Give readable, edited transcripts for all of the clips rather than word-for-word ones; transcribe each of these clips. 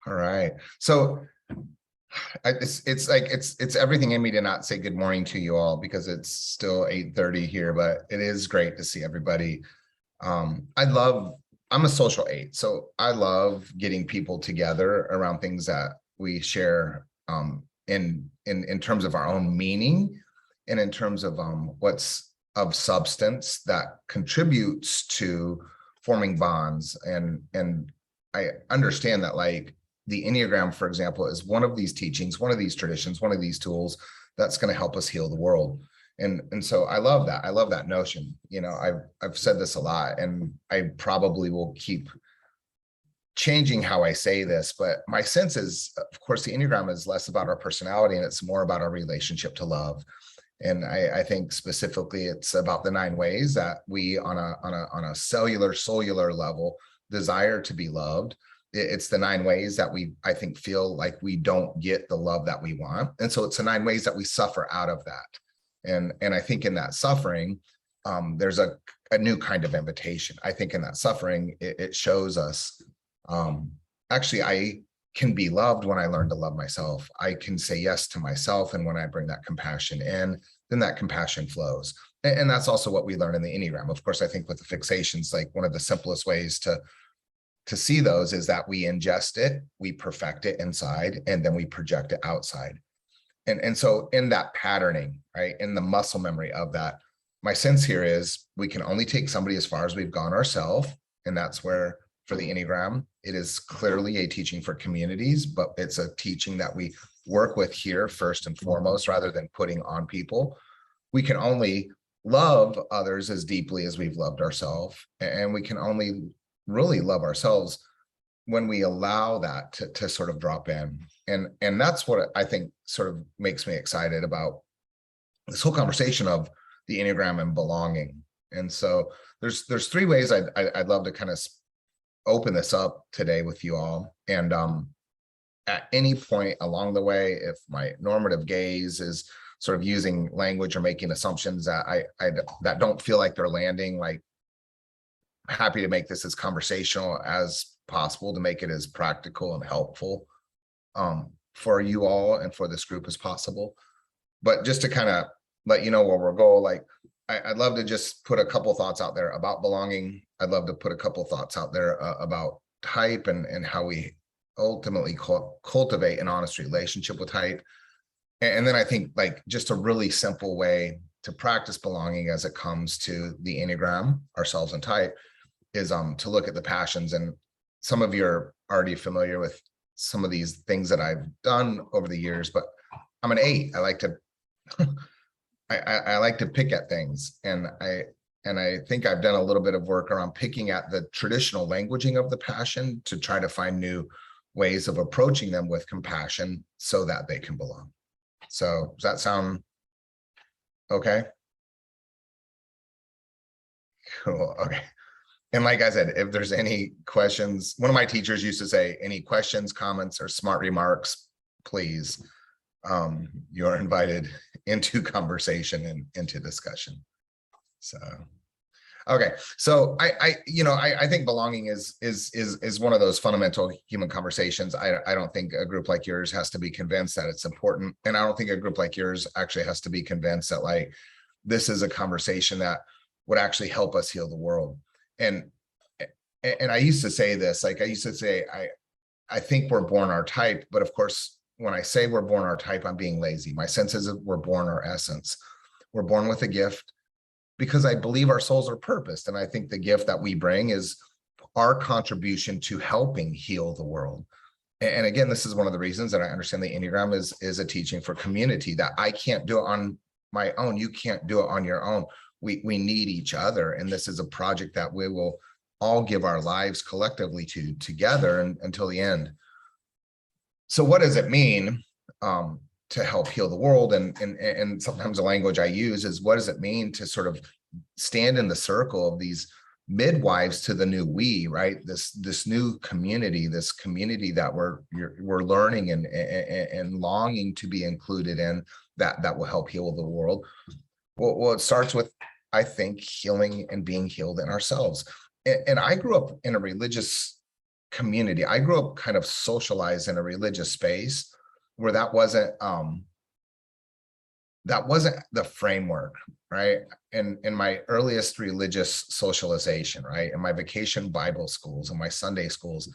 All right. So it's everything in me to not say good morning to you all because it's still 8:30 here, but it is great to see everybody. I'm a social 8, so I love getting people together around things that we share in terms of our own meaning and in terms of what's of substance that contributes to forming bonds. And I understand that, like, the Enneagram, for example, is one of these teachings, one of these traditions, one of these tools that's going to help us heal the world. And so I love that. I love that notion. I've said this a lot, and I probably will keep changing how I say this, but my sense is, of course, the Enneagram is less about our personality and it's more about our relationship to love. And I think specifically it's about the 9 ways that we on a cellular level desire to be loved. It's the 9 ways that I think feel like we don't get the love that we want. And so it's the 9 ways that we suffer out of that. And I think in that suffering, there's a new kind of invitation. I think in that suffering, it shows us, actually, I can be loved when I learn to love myself. I can say yes to myself. And when I bring that compassion in, then that compassion flows. And that's also what we learn in the Enneagram. Of course, I think with the fixations, like one of the simplest ways to see those is that we ingest it, we perfect it inside, and then we project it outside. And so in that patterning, right, in the muscle memory of that, my sense here is we can only take somebody as far as we've gone ourselves. And that's where, for the Enneagram, it is clearly a teaching for communities, but it's a teaching that we work with here first and foremost, rather than putting on people. We can only love others as deeply as we've loved ourselves. And we can only really love ourselves when we allow that to sort of drop in. And that's what I think sort of makes me excited about this whole conversation of the Enneagram and belonging. And so there's 3 ways I'd love to kind of open this up today with you all. And at any point along the way, if my normative gaze is sort of using language or making assumptions that that don't feel like they're landing, like, happy to make this as conversational as possible to make it as practical and helpful for you all and for this group as possible. But just to kind of let you know where we're going, like, I'd love to just put a couple thoughts out there about belonging. I'd love to put a couple thoughts out there about type and how we ultimately cultivate an honest relationship with type. And then I think, like, just a really simple way to practice belonging as it comes to the Enneagram, ourselves and type, is to look at the passions. And some of you are already familiar with some of these things that I've done over the years, but I'm an 8. I like to I like to pick at things, and I think I've done a little bit of work around picking at the traditional languaging of the passion to try to find new ways of approaching them with compassion so that they can belong. So does that sound okay? Cool. Okay. And like I said, if there's any questions, one of my teachers used to say, any questions, comments, or smart remarks, please, you're invited into conversation and into discussion. So, okay. So I think belonging is one of those fundamental human conversations. I don't think a group like yours has to be convinced that it's important. And I don't think a group like yours actually has to be convinced that, like, this is a conversation that would actually help us heal the world. And I used to say this, like, I used to say, I think we're born our type, but of course, when I say we're born our type, I'm being lazy. My sense is that we're born our essence. We're born with a gift because I believe our souls are purposed. And I think the gift that we bring is our contribution to helping heal the world. And again, this is one of the reasons that I understand the Enneagram is a teaching for community, that I can't do it on my own. You can't do it on your own. We need each other. And this is a project that we will all give our lives collectively to together until the end. So what does it mean to help heal the world? And sometimes the language I use is, what does it mean to sort of stand in the circle of these midwives to the new we, right? This new community, this community that we're learning and longing to be included in, that will help heal the world. Well, it starts with, I think, healing and being healed in ourselves. And I grew up in a religious community. I grew up kind of socialized in a religious space where that wasn't the framework, right? In my earliest religious socialization, right? In my vacation Bible schools and my Sunday schools,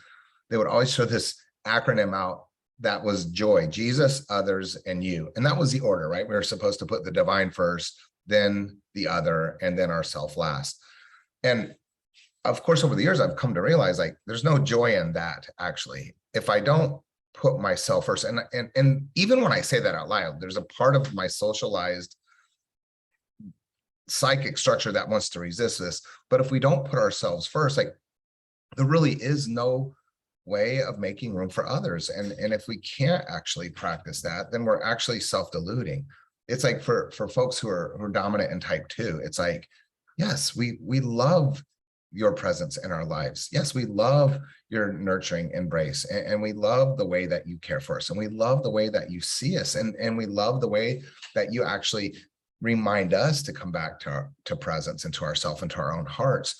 they would always throw this acronym out that was joy: Jesus, others, and you. And that was the order, right? We were supposed to put the divine first, then the other, and then ourself last. And of course, over the years, I've come to realize, like, there's no joy in that, actually. If I don't put myself first, and even when I say that out loud, there's a part of my socialized psychic structure that wants to resist this. But if we don't put ourselves first, like, there really is no way of making room for others. And if we can't actually practice that, then we're actually self-deluding. It's like for folks who are dominant in type 2, it's like, yes, we love your presence in our lives. Yes, we love your nurturing embrace, and we love the way that you care for us, and we love the way that you see us, and we love the way that you actually remind us to come back to presence and to ourself and to our own hearts.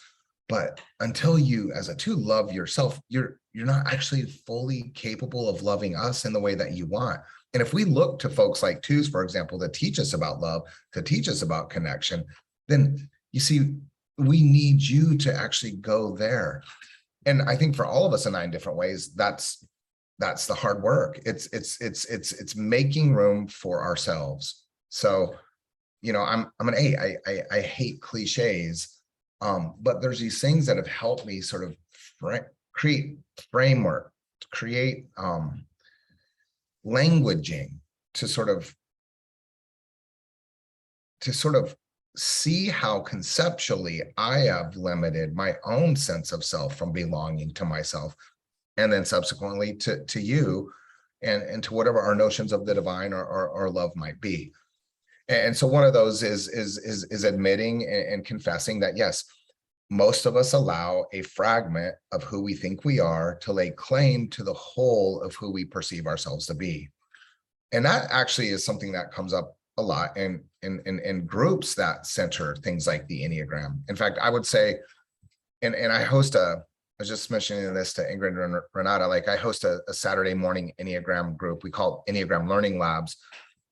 But until you, as a 2, love yourself, you're not actually fully capable of loving us in the way that you want. And if we look to folks like 2s, for example, to teach us about love, to teach us about connection, then you see, we need you to actually go there. And I think for all of us in 9 different ways, that's the hard work. It's making room for ourselves. So, you know, I'm an 8. I hate cliches, but there's these things that have helped me sort of create framework, to create languaging to sort of see how conceptually I have limited my own sense of self from belonging to myself, and then subsequently to you, and to whatever our notions of the divine or love might be. And so one of those is admitting and confessing that, yes, most of us allow a fragment of who we think we are to lay claim to the whole of who we perceive ourselves to be. And that actually is something that comes up a lot in groups that center things like the Enneagram. In fact, I would say, and I host I was just mentioning this to Ingrid and Renata, like, I host a Saturday morning Enneagram group. We call it Enneagram Learning Labs.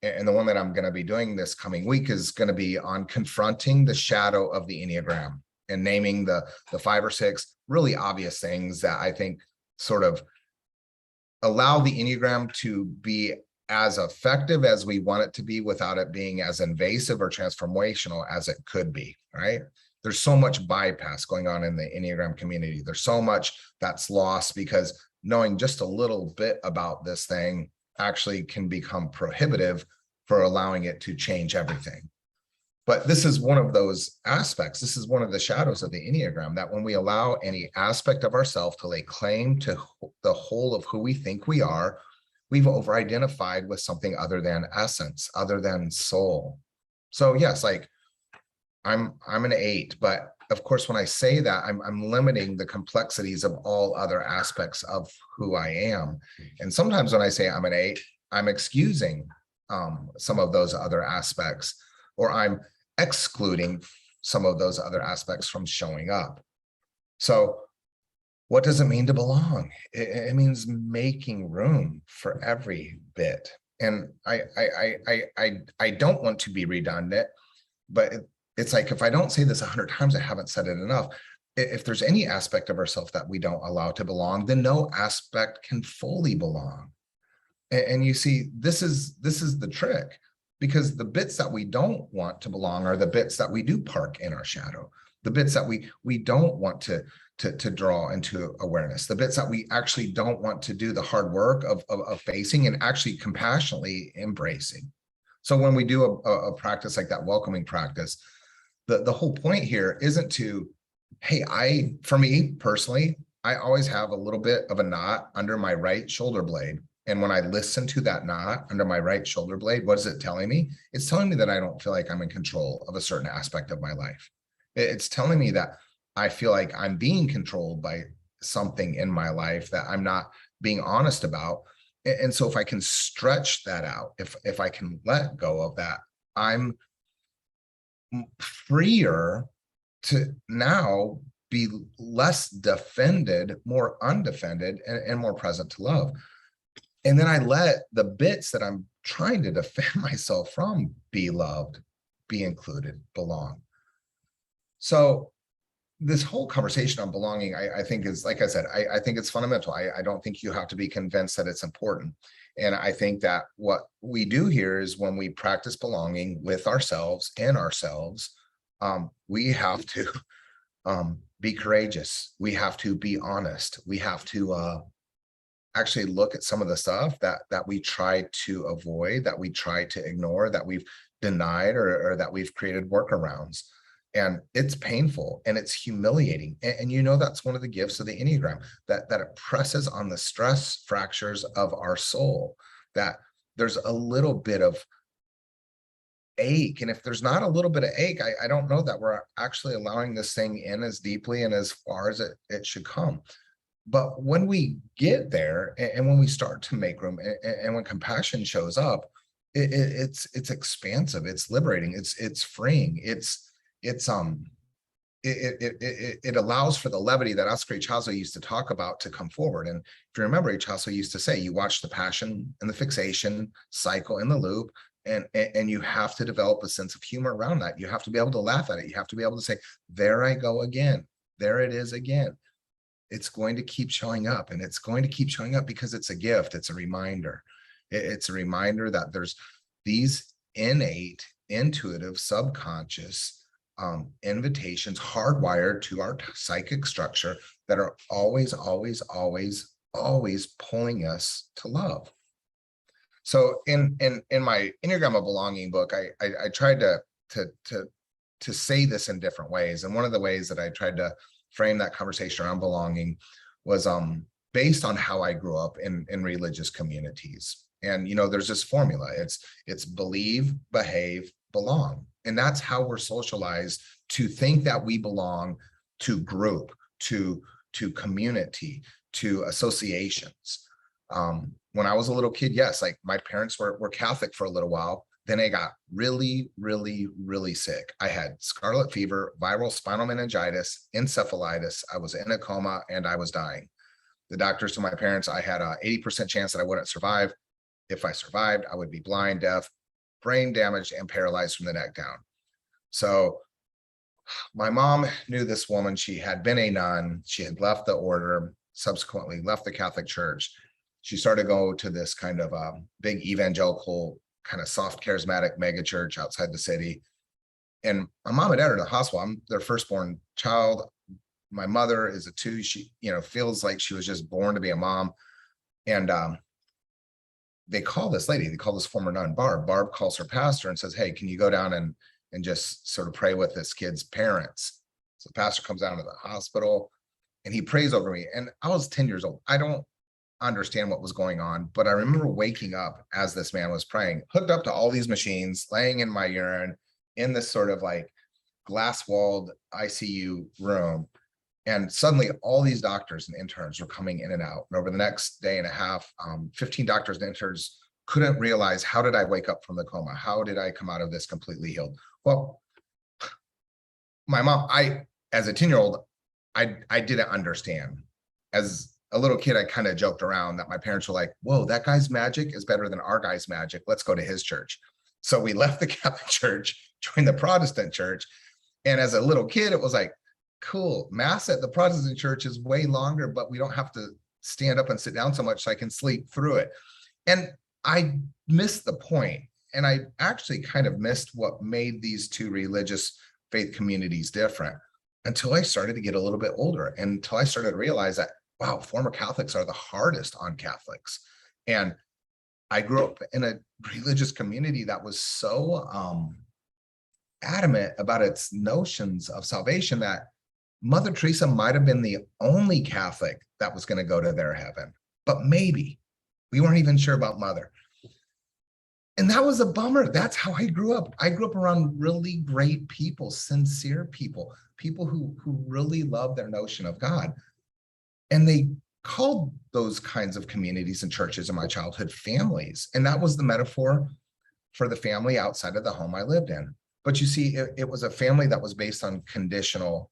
And the one that I'm going to be doing this coming week is going to be on confronting the shadow of the Enneagram and naming the 5 or 6 really obvious things that I think sort of allow the Enneagram to be as effective as we want it to be without it being as invasive or transformational as it could be, right? There's so much bypass going on in the Enneagram community. There's so much that's lost because knowing just a little bit about this thing actually can become prohibitive for allowing it to change everything. But this is one of those aspects. This is one of the shadows of the Enneagram, that when we allow any aspect of ourselves to lay claim to the whole of who we think we are, we've over-identified with something other than essence, other than soul. So yes, like, I'm an 8, but of course, when I say that, I'm limiting the complexities of all other aspects of who I am. And sometimes when I say I'm an 8, I'm excusing some of those other aspects, or I'm excluding some of those other aspects from showing up. So what does it mean to belong? It means making room for every bit. And I don't want to be redundant, but it's like, if I don't say this 100 times, I haven't said it enough. If there's any aspect of ourselves that we don't allow to belong, then no aspect can fully belong. And you see, this is the trick, because the bits that we don't want to belong are the bits that we do park in our shadow, the bits that we don't want to draw into awareness, the bits that we actually don't want to do the hard work of facing and actually compassionately embracing. So when we do a practice like that, welcoming practice, the whole point here isn't to, hey, for me personally, I always have a little bit of a knot under my right shoulder blade. And when I listen to that knot under my right shoulder blade, what is it telling me? It's telling me that I don't feel like I'm in control of a certain aspect of my life. It's telling me that I feel like I'm being controlled by something in my life that I'm not being honest about. And so if I can stretch that out, if I can let go of that, I'm freer to now be less defended, more undefended, and more present to love. And then I let the bits that I'm trying to defend myself from be loved, be included, belong. So this whole conversation on belonging, I think is, like I said, I think it's fundamental. I don't think you have to be convinced that it's important. And I think that what we do here is when we practice belonging with ourselves, in ourselves, we have to be courageous. We have to be honest. We have to actually look at some of the stuff that we try to avoid, that we try to ignore, that we've denied, or that we've created workarounds. And it's painful and it's humiliating. And you know, that's one of the gifts of the Enneagram, that it presses on the stress fractures of our soul, that there's a little bit of ache. And if there's not a little bit of ache, I don't know that we're actually allowing this thing in as deeply and as far as it should come. But when we get there, and when we start to make room, and when compassion shows up, it's expansive, it's liberating, it's freeing, it allows for the levity that Oscar Ichazo used to talk about to come forward. And if you remember, Ichazo used to say, you watch the passion and the fixation cycle in the loop, and you have to develop a sense of humor around that. You have to be able to laugh at it. You have to be able to say, there I go again. There it is again. It's going to keep showing up, and it's going to keep showing up because it's a gift. It's a reminder. It's a reminder that there's these innate, intuitive, subconscious invitations hardwired to our psychic structure that are always, always, always, always pulling us to love. So in my Enneagram of Belonging book, I tried to say this in different ways. And one of the ways that I tried to frame that conversation around belonging was based on how I grew up in religious communities. And you know, there's this formula. It's believe, behave, belong. And that's how we're socialized to think that we belong to group, to community, to associations. When I was a little kid, yes, like my parents were Catholic for a little while. Then I got really, really, really sick. I had scarlet fever, viral spinal meningitis, encephalitis. I was in a coma and I was dying. The doctors told my parents I had an 80% chance that I wouldn't survive. If I survived, I would be blind, deaf, brain damaged, and paralyzed from the neck down. So my mom knew this woman. She had been a nun. She had left the order, subsequently left the Catholic Church. She started to go to this kind of big evangelical, kind of soft, charismatic mega church outside the city. And my mom and dad are in the hospital. I'm their firstborn child. My mother is a 2. She, feels like she was just born to be a mom. And they call this lady, they call this former nun, Barb. Barb calls her pastor and says, hey, can you go down and just sort of pray with this kid's parents? So the pastor comes down to the hospital and he prays over me. And I was 10 years old. I don't understand what was going on, but I remember waking up as this man was praying, hooked up to all these machines, laying in my urine in this sort of like glass-walled ICU room. And suddenly all these doctors and interns were coming in and out. And over the next day and a half, 15 doctors and interns couldn't realize, how did I wake up from the coma? How did I come out of this completely healed? Well, my mom, as a 10-year-old, I didn't understand. As a little kid, I kind of joked around that my parents were like, whoa, that guy's magic is better than our guy's magic. Let's go to his church. So we left the Catholic Church, joined the Protestant church. And as a little kid, it was like, cool, Mass at the Protestant church is way longer, but we don't have to stand up and sit down so much, so I can sleep through it. And I missed the point. And I actually kind of missed what made these two religious faith communities different until I started to get a little bit older, and until I started to realize that, wow, former Catholics are the hardest on Catholics. And I grew up in a religious community that was so adamant about its notions of salvation that Mother Teresa might have been the only Catholic that was going to go to their heaven, but maybe. We weren't even sure about Mother. And that was a bummer. That's how I grew up. I grew up around really great people, sincere people, people who really love their notion of God. And they called those kinds of communities and churches in my childhood families. And that was the metaphor for the family outside of the home I lived in. But you see, it was a family that was based on conditional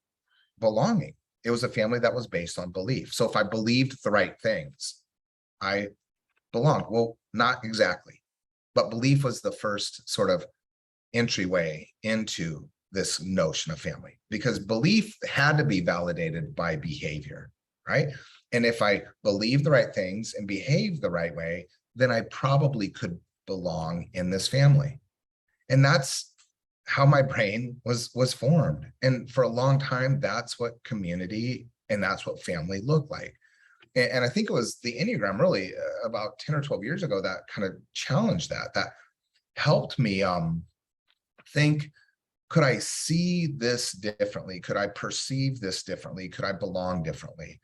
belonging. it was a family that was based on belief. So if I believed the right things, I belonged. Well, not exactly, but belief was the first sort of entryway into this notion of family, because belief had to be validated by behavior, right? And if I believe the right things and behave the right way, then I probably could belong in this family. And that's how my brain was formed. And for a long time, that's what community and that's what family looked like. And I think it was the Enneagram really about 10 or 12 years ago that kind of challenged that helped me think, could I see this differently? Could I perceive this differently? Could I belong differently?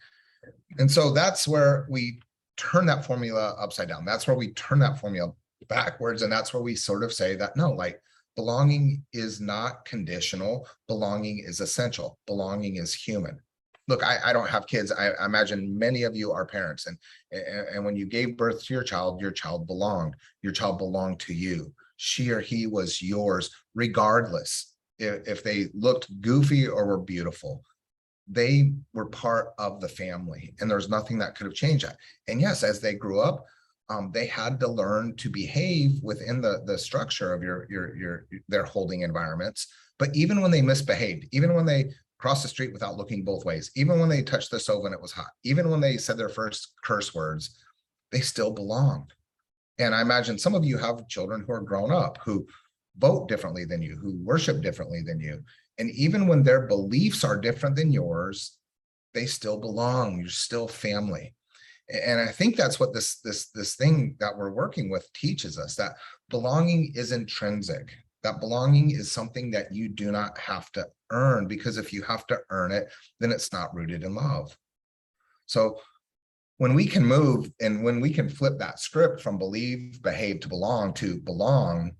And so that's where we turn that formula upside down. That's where we turn that formula backwards. And that's where we sort of say that, no, like belonging is not conditional. Belonging is essential. Belonging is human. Look, I don't have kids. I imagine many of you are parents. And when you gave birth to your child belonged. Your child belonged to you. She or he was yours, regardless if they looked goofy or were beautiful. They were part of the family, and there's nothing that could have changed that. And yes, as they grew up, they had to learn to behave within the structure of their holding environments. But even when they misbehaved, even when they crossed the street without looking both ways, even when they touched the stove and it was hot, even when they said their first curse words, they still belonged. And I imagine some of you have children who are grown up, who vote differently than you, who worship differently than you. And even when their beliefs are different than yours, they still belong. You're still family. And I think that's what this thing that we're working with teaches us, that belonging is intrinsic, that belonging is something that you do not have to earn, because if you have to earn it, then it's not rooted in love. So when we can move and when we can flip that script from believe, behave to belong,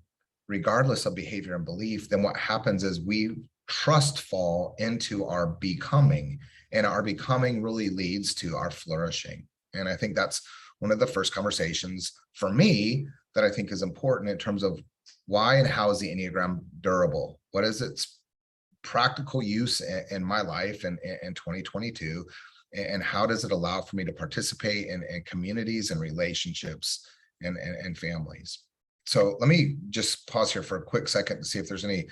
regardless of behavior and belief, then what happens is we trust fall into our becoming, and our becoming really leads to our flourishing. And I think that's one of the first conversations for me that I think is important in terms of why and how is the Enneagram durable? What is its practical use in my life in 2022? And how does it allow for me to participate in communities and relationships and families? So let me just pause here for a quick second to see if there's any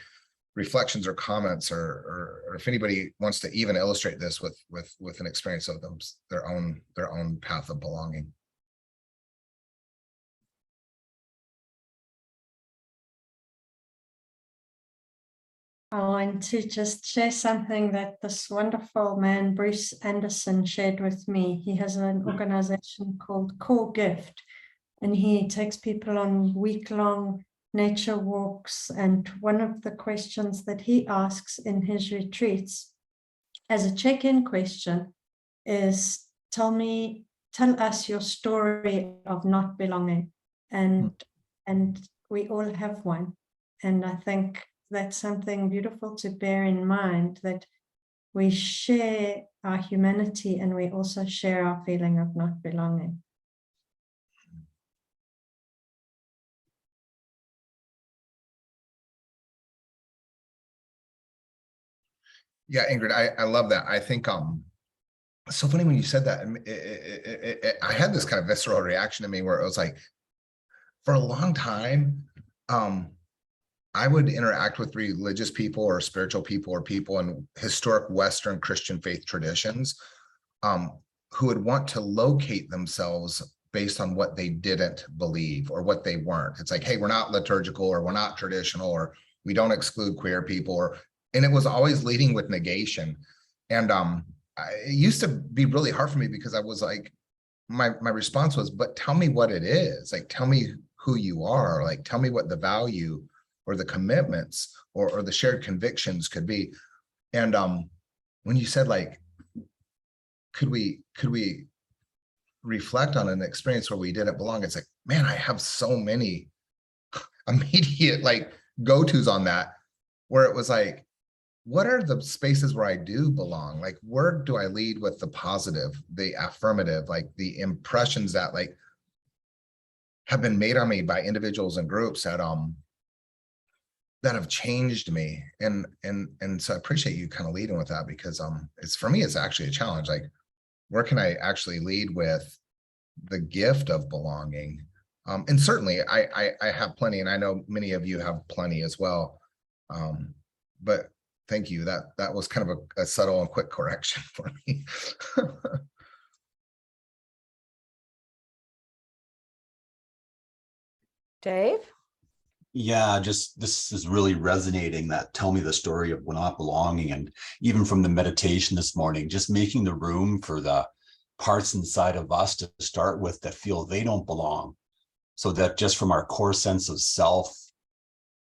reflections or comments, or if anybody wants to even illustrate this with an experience of their own path of belonging. I want to just share something that this wonderful man, Bruce Anderson, shared with me. He has an organization called Core Gift, and he takes people on week-long nature walks. And one of the questions that he asks in his retreats as a check-in question is, tell us your story of not belonging. And we all have one. And I think that's something beautiful to bear in mind, that we share our humanity and we also share our feeling of not belonging. Yeah, Ingrid, I love that. I think it's so funny when you said that. I had this kind of visceral reaction to me where it was like, for a long time, I would interact with religious people or spiritual people or people in historic Western Christian faith traditions, who would want to locate themselves based on what they didn't believe or what they weren't. It's like, hey, we're not liturgical, or we're not traditional, or we don't exclude queer people, and it was always leading with negation. And it used to be really hard for me, because I was like, my response was, but tell me what it is. Like, tell me who you are. Like, tell me what the value or the commitments or the shared convictions could be. And when you said, like, could we reflect on an experience where we didn't belong, it's like, man, I have so many immediate like go-tos on that, where it was like, what are the spaces where I do belong? Like, where do I lead with the positive, the affirmative, like the impressions that like have been made on me by individuals and groups that that have changed me. And so I appreciate you kind of leading with that, because it's, for me, it's actually a challenge. Like, where can I actually lead with the gift of belonging? And certainly I have plenty, and I know many of you have plenty as well. But thank you. That was kind of a subtle and quick correction for me. Dave? Yeah, just this is really resonating, that tell me the story of not belonging. And even from the meditation this morning, just making the room for the parts inside of us to start with that feel they don't belong. So that just from our core sense of self,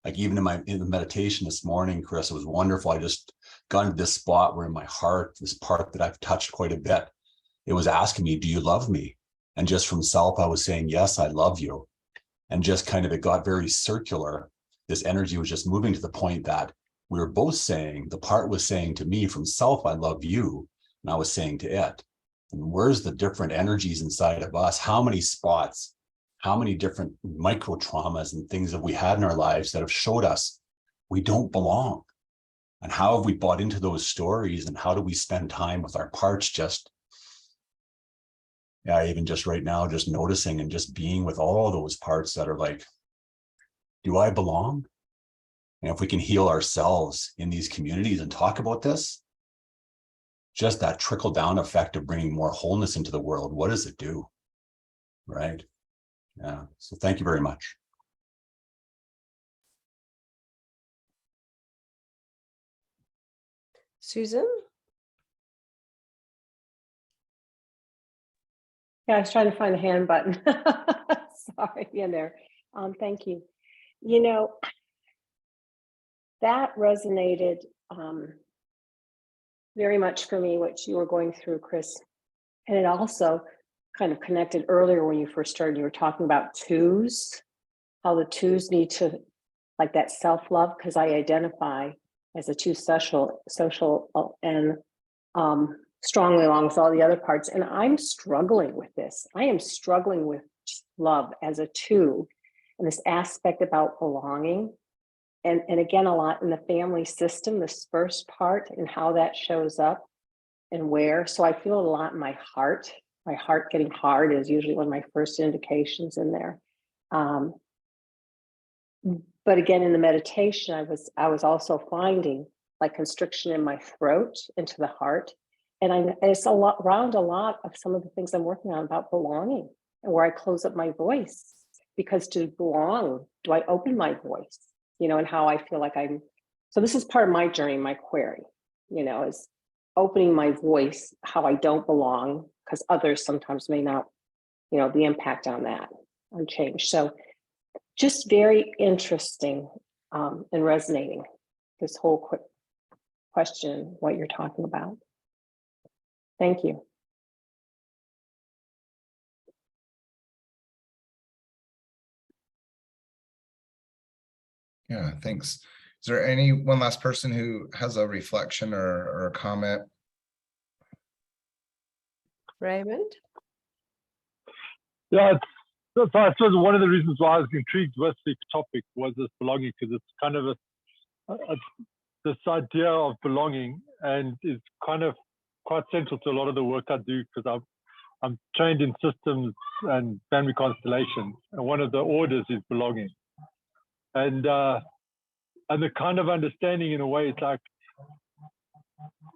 like even in the meditation this morning, Chris, it was wonderful. I just got into this spot where in my heart, this part that I've touched quite a bit, it was asking me, do you love me? And just from self, I was saying, yes, I love you. And just kind of, it got very circular. This energy was just moving to the point that we were both saying, the part was saying to me from self, I love you. And I was saying to it, and where's the different energies inside of us? How many spots, how many different micro traumas and things that we had in our lives that have showed us we don't belong? And how have we bought into those stories? And how do we spend time with our parts? Just, yeah, even just right now, just noticing and just being with all those parts that are like, do I belong? And if we can heal ourselves in these communities and talk about this, just that trickle down effect of bringing more wholeness into the world, what does it do? Right? Yeah. So thank you very much. Susan? Yeah, I was trying to find the hand button. Sorry, in there. Thank you. You know, that resonated very much for me, what you were going through, Chris. And it also kind of connected earlier when you first started, you were talking about twos, how the twos need to, like that self-love, because I identify as a two social and strongly along with all the other parts. And I'm struggling with this. I am struggling with love as a two, and this aspect about belonging. And again, a lot in the family system, this first part and how that shows up and where. So I feel a lot in my heart. My heart getting hard is usually one of my first indications in there. But again, in the meditation, I was also finding like constriction in my throat into the heart. And it's around a lot of some of the things I'm working on about belonging, and where I close up my voice, because to belong, do I open my voice? You know, and how I feel like so this is part of my journey, my query, you know, is opening my voice, how I don't belong, because others sometimes may not, you know, the impact on that, on change. So just very interesting and resonating, this whole quick question, what you're talking about. Thank you. Yeah, thanks. Is there any one last person who has a reflection or a comment? Raymond? Yeah, so I suppose one of the reasons why I was intrigued with the topic was this belonging, because it's kind of this idea of belonging, and is kind of quite central to a lot of the work I do, because I'm trained in systems and family constellations, and one of the orders is belonging. And the kind of understanding, in a way, it's like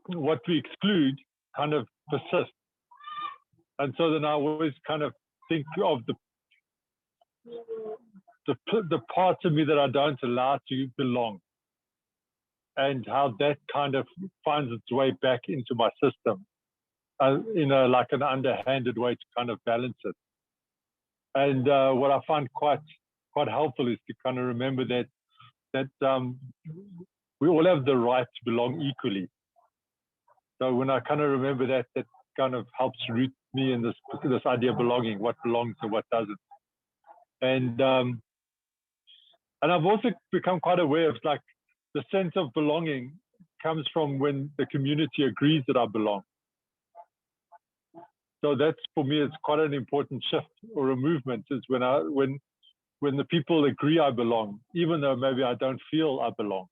what we exclude kind of persists. And so then I always kind of think of the parts of me that I don't allow to belong, and how that kind of finds its way back into my system, you know, like an underhanded way to kind of balance it. And what I find quite helpful is to kind of remember that we all have the right to belong equally. So when I kind of remember that, that kind of helps root me in this idea of belonging, what belongs and what doesn't. And I've also become quite aware of, like, the sense of belonging comes from when the community agrees that I belong. So that's, for me, it's quite an important shift or a movement, is when when the people agree I belong, even though maybe I don't feel I belong.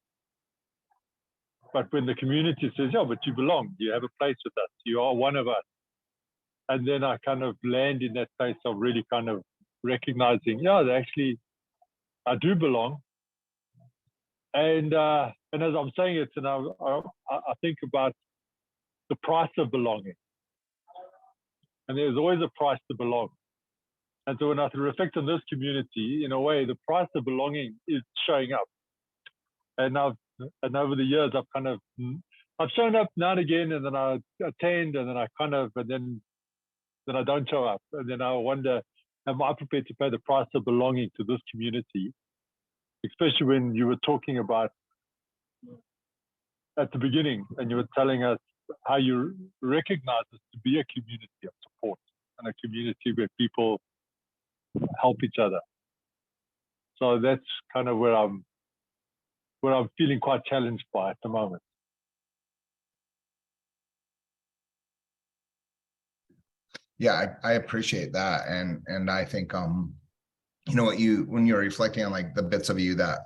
But when the community says, yeah, but you belong, you have a place with us, you are one of us. And then I kind of land in that place of really kind of recognizing, yeah, actually, I do belong. And as I'm saying it, and I think about the price of belonging. And there's always a price to belong. And so when I reflect on this community, in a way, the price of belonging is showing up. And over the years, I've shown up now and again, and then I attend, and then then I don't show up. And then I wonder, am I prepared to pay the price of belonging to this community? Especially when you were talking about at the beginning, and you were telling us how you recognize this to be a community of support and a community where people help each other. So that's kind of where I'm feeling quite challenged by at the moment. Yeah, I appreciate that. And I think, you know, when you're reflecting on like the bits of you that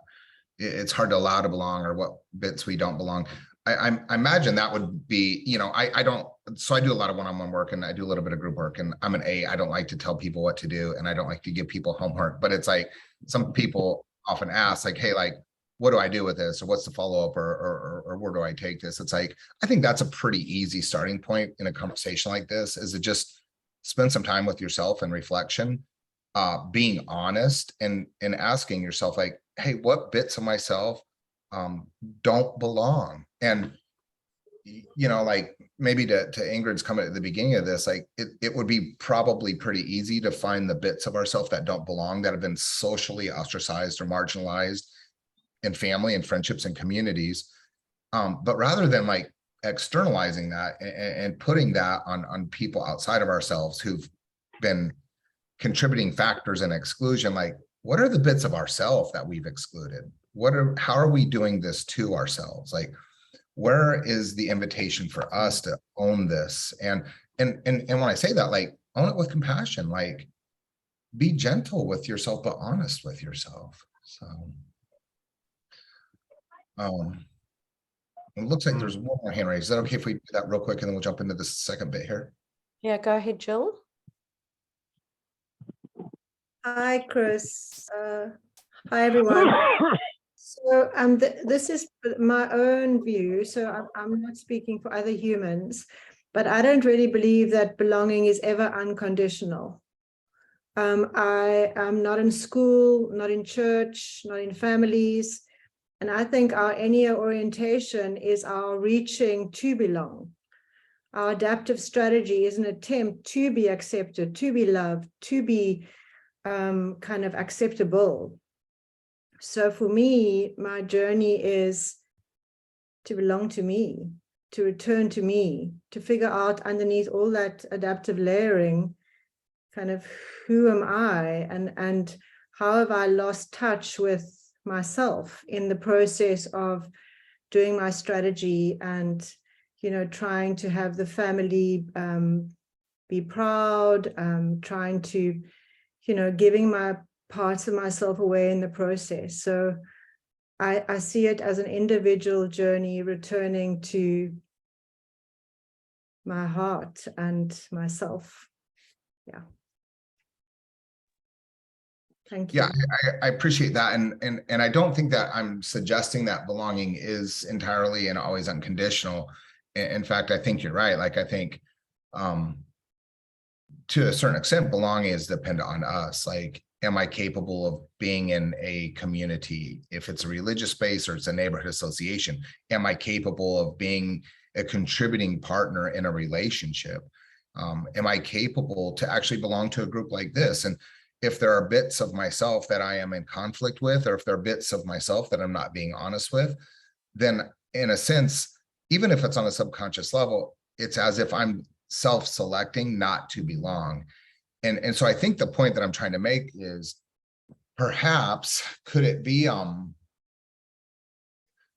it's hard to allow to belong, or what bits we don't belong, I imagine that would be, you know, I do a lot of one-on-one work, and I do a little bit of group work, and I'm an A. I don't like to tell people what to do, and I don't like to give people homework, but it's like some people often ask like, hey, like, what do I do with this? Or what's the follow-up, or where do I take this? It's like, I think that's a pretty easy starting point in a conversation like this, is to just spend some time with yourself and reflection, being honest and asking yourself like, hey, what bits of myself don't belong? And, you know, like maybe to Ingrid's comment at the beginning of this, like it would be probably pretty easy to find the bits of ourselves that don't belong, that have been socially ostracized or marginalized in family and friendships and communities. But rather than like externalizing that and putting that on people outside of ourselves who've been contributing factors in exclusion, like, what are the bits of ourselves that we've excluded? How are we doing this to ourselves? Like, where is the invitation for us to own this? And when I say that, like, own it with compassion, like, be gentle with yourself, but honest with yourself. So, it looks like there's one more hand raised. Is that okay if we do that real quick, and then we'll jump into the second bit here? Yeah, go ahead, Jill. Hi, Chris. Hi, everyone. So this is my own view. So I'm not speaking for other humans, but I don't really believe that belonging is ever unconditional. I am not in school, not in church, not in families. And I think our Enneagram orientation is our reaching to belong. Our adaptive strategy is an attempt to be accepted, to be loved, to be kind of acceptable. So for me, my journey is to belong to me, to return to me, to figure out underneath all that adaptive layering, kind of who am I, and how have I lost touch with myself in the process of doing my strategy, and, you know, trying to have the family be proud, trying to, you know, giving my parts of myself away in the process. So I see it as an individual journey, returning to my heart and myself. Yeah. Thank you. Yeah, I appreciate that. And I don't think that I'm suggesting that belonging is entirely and always unconditional. In fact, I think you're right. Like, I think to a certain extent, belonging is dependent on us. Like, am I capable of being in a community? If it's a religious space or it's a neighborhood association, am I capable of being a contributing partner in a relationship? Am I capable to actually belong to a group like this? And if there are bits of myself that I am in conflict with, or if there are bits of myself that I'm not being honest with, then in a sense, even if it's on a subconscious level, it's as if I'm self-selecting not to belong. And so I think the point that I'm trying to make is, perhaps, could it be,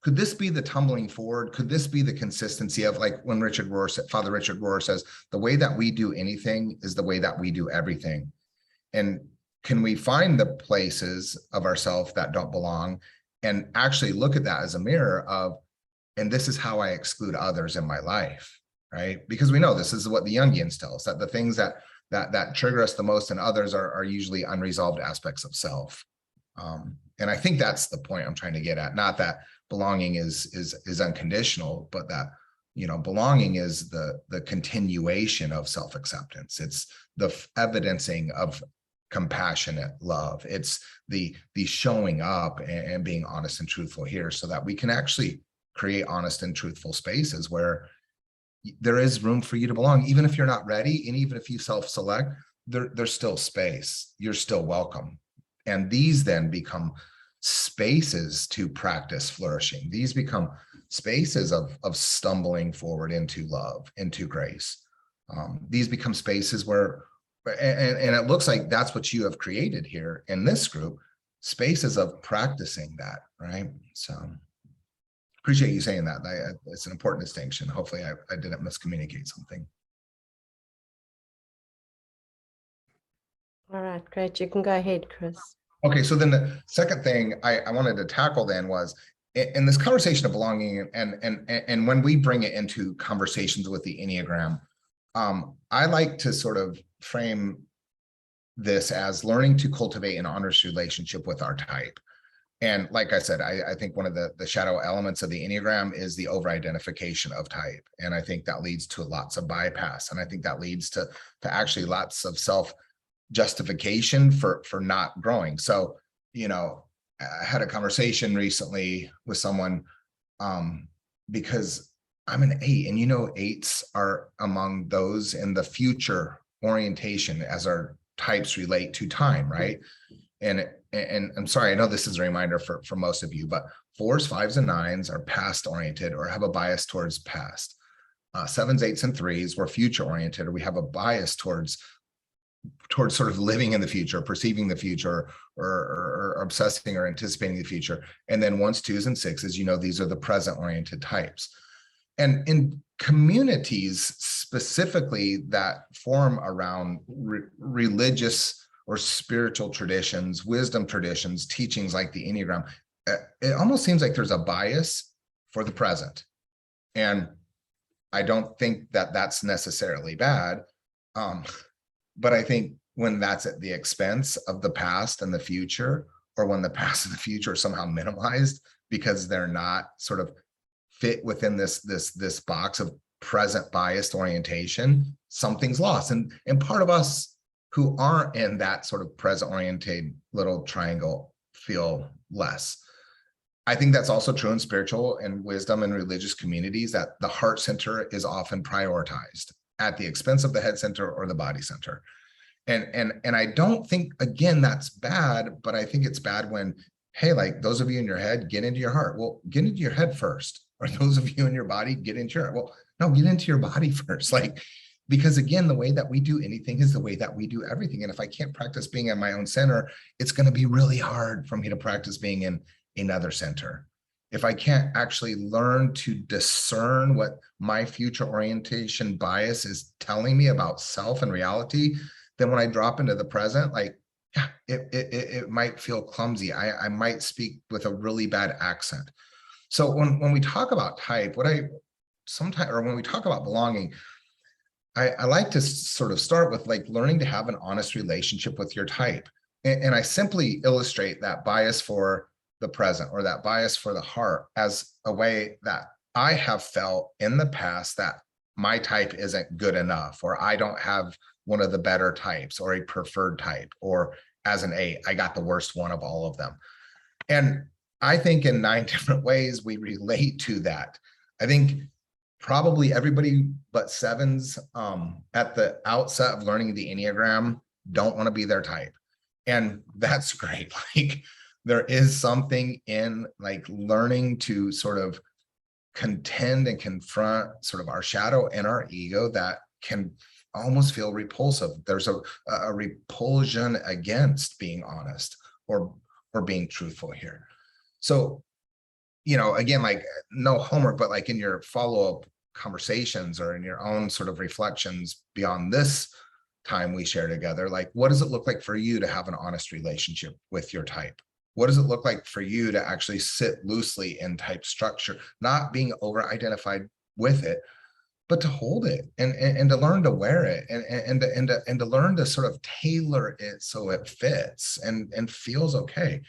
could this be the tumbling forward? Could this be the consistency of, like, when Richard Rohr said, Father Richard Rohr says, the way that we do anything is the way that we do everything. And can we find the places of ourselves that don't belong and actually look at that as a mirror of, and this is how I exclude others in my life, right? Because we know this is what the Jungians tell us, that the things that trigger us the most in others are usually unresolved aspects of self. And I think that's the point I'm trying to get at. Not that belonging is unconditional, but that, you know, belonging is the continuation of self-acceptance. It's the evidencing of compassionate love. It's the showing up and being honest and truthful here, so that we can actually create honest and truthful spaces where there is room for you to belong, even if you're not ready, and even if you self-select, there's still space. You're still welcome. And these then become spaces to practice flourishing. These become spaces of stumbling forward into love, into grace. These become spaces where, and it looks like that's what you have created here in this group, spaces of practicing that, right? So appreciate you saying that. It's an important distinction. Hopefully I didn't miscommunicate something. All right, great. You can go ahead, Chris. Okay, so then the second thing I wanted to tackle then was in this conversation of belonging, and when we bring it into conversations with the Enneagram, I like to sort of frame this as learning to cultivate an honest relationship with our type. And like I said, I think one of the shadow elements of the Enneagram is the over-identification of type. And I think that leads to lots of bypass. And I think that leads to actually lots of self-justification for not growing. So, you know, I had a conversation recently with someone because I'm an 8, and you know, 8s are among those in the future orientation as our types relate to time, right? And I'm sorry, I know this is a reminder for most of you, but 4s, 5s, and 9s are past oriented or have a bias towards past. 7s, 8s, and 3s, we're future oriented, or we have a bias towards sort of living in the future, perceiving the future, or obsessing or anticipating the future. And then 1s, 2s, and 6s, you know, these are the present oriented types. And in communities specifically that form around religious or spiritual traditions, wisdom traditions, teachings like the Enneagram, it almost seems like there's a bias for the present. And I don't think that that's necessarily bad. But I think when that's at the expense of the past and the future, or when the past and the future are somehow minimized because they're not sort of fit within this box of present biased orientation, something's lost. And part of us who aren't in that sort of present oriented little triangle feel less. I think that's also true in spiritual and wisdom and religious communities, that the heart center is often prioritized at the expense of the head center or the body center. And I don't think, again, that's bad, but I think it's bad when, hey, like those of you in your head, get into your heart. Well, get into your head first. Or those of you in your body, get into your heart. Well, no, get into your body first. Like, because again, the way that we do anything is the way that we do everything. And if I can't practice being in my own center, it's going to be really hard for me to practice being in another center. If I can't actually learn to discern what my future orientation bias is telling me about self and reality, then when I drop into the present, like, yeah, it might feel clumsy. I might speak with a really bad accent. So when we talk about type, when we talk about belonging, I like to sort of start with like learning to have an honest relationship with your type. And I simply illustrate that bias for the present, or that bias for the heart, as a way that I have felt in the past that my type isn't good enough, or I don't have one of the better types, or a preferred type, or as an 8, I got the worst one of all of them. And I think in 9 different ways we relate to that. I think probably everybody but 7s at the outset of learning the Enneagram don't want to be their type. And that's great. Like, there is something in like learning to sort of contend and confront sort of our shadow and our ego that can almost feel repulsive. There's a repulsion against being honest or being truthful here. So, you know, again, like no homework, but like in your follow-up conversations or in your own sort of reflections beyond this time we share together, like, what does it look like for you to have an honest relationship with your type? What does it look like for you to actually sit loosely in type structure, not being over-identified with it, but to hold it and to learn to wear it and to learn to sort of tailor it so it fits and feels okay.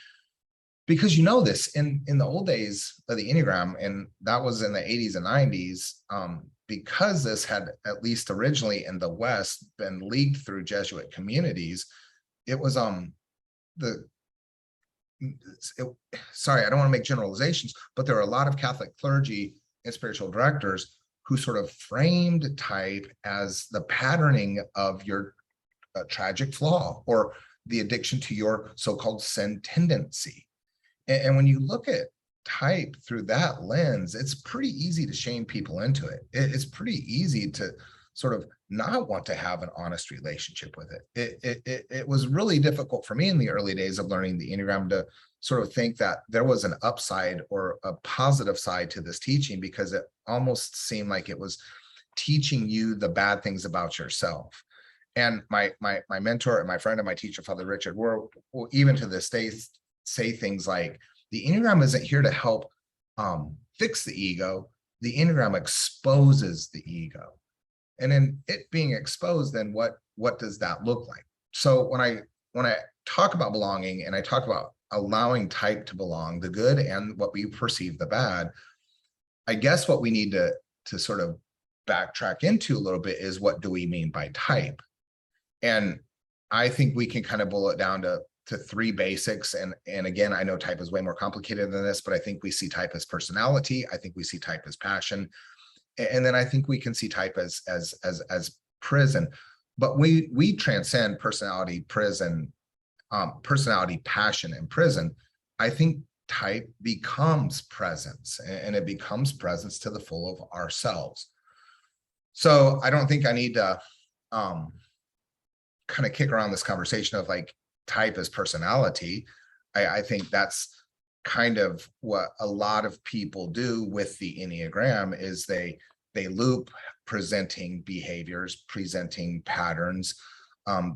Because you know this, in the old days of the Enneagram, and that was in the 80s and 90s, because this had, at least originally in the West, been leaked through Jesuit communities, it was sorry, I don't want to make generalizations, but there are a lot of Catholic clergy and spiritual directors who sort of framed type as the patterning of your tragic flaw or the addiction to your so-called sin tendency. And when you look at type through that lens, it's pretty easy to shame people into it. It's pretty easy to sort of not want to have an honest relationship with it. It was really difficult for me in the early days of learning the Enneagram to sort of think that there was an upside or a positive side to this teaching, because it almost seemed like it was teaching you the bad things about yourself. And my mentor and my friend and my teacher, Father Richard Rohr, will even to this day say things like, the Enneagram isn't here to help fix the ego. The Enneagram exposes the ego. And in it being exposed, then what does that look like? So when I talk about belonging and I talk about allowing type to belong, the good and what we perceive the bad, I guess what we need to sort of backtrack into a little bit is, what do we mean by type? And I think we can kind of boil it down to three basics. And again, I know type is way more complicated than this, but I think we see type as personality. I think we see type as passion. And then I think we can see type as prison. But we transcend personality, prison, personality, passion, and prison. I think type becomes presence, and it becomes presence to the full of ourselves. So I don't think I need to kind of kick around this conversation of like type as personality. I think that's kind of what a lot of people do with the Enneagram, is they loop presenting behaviors, presenting patterns.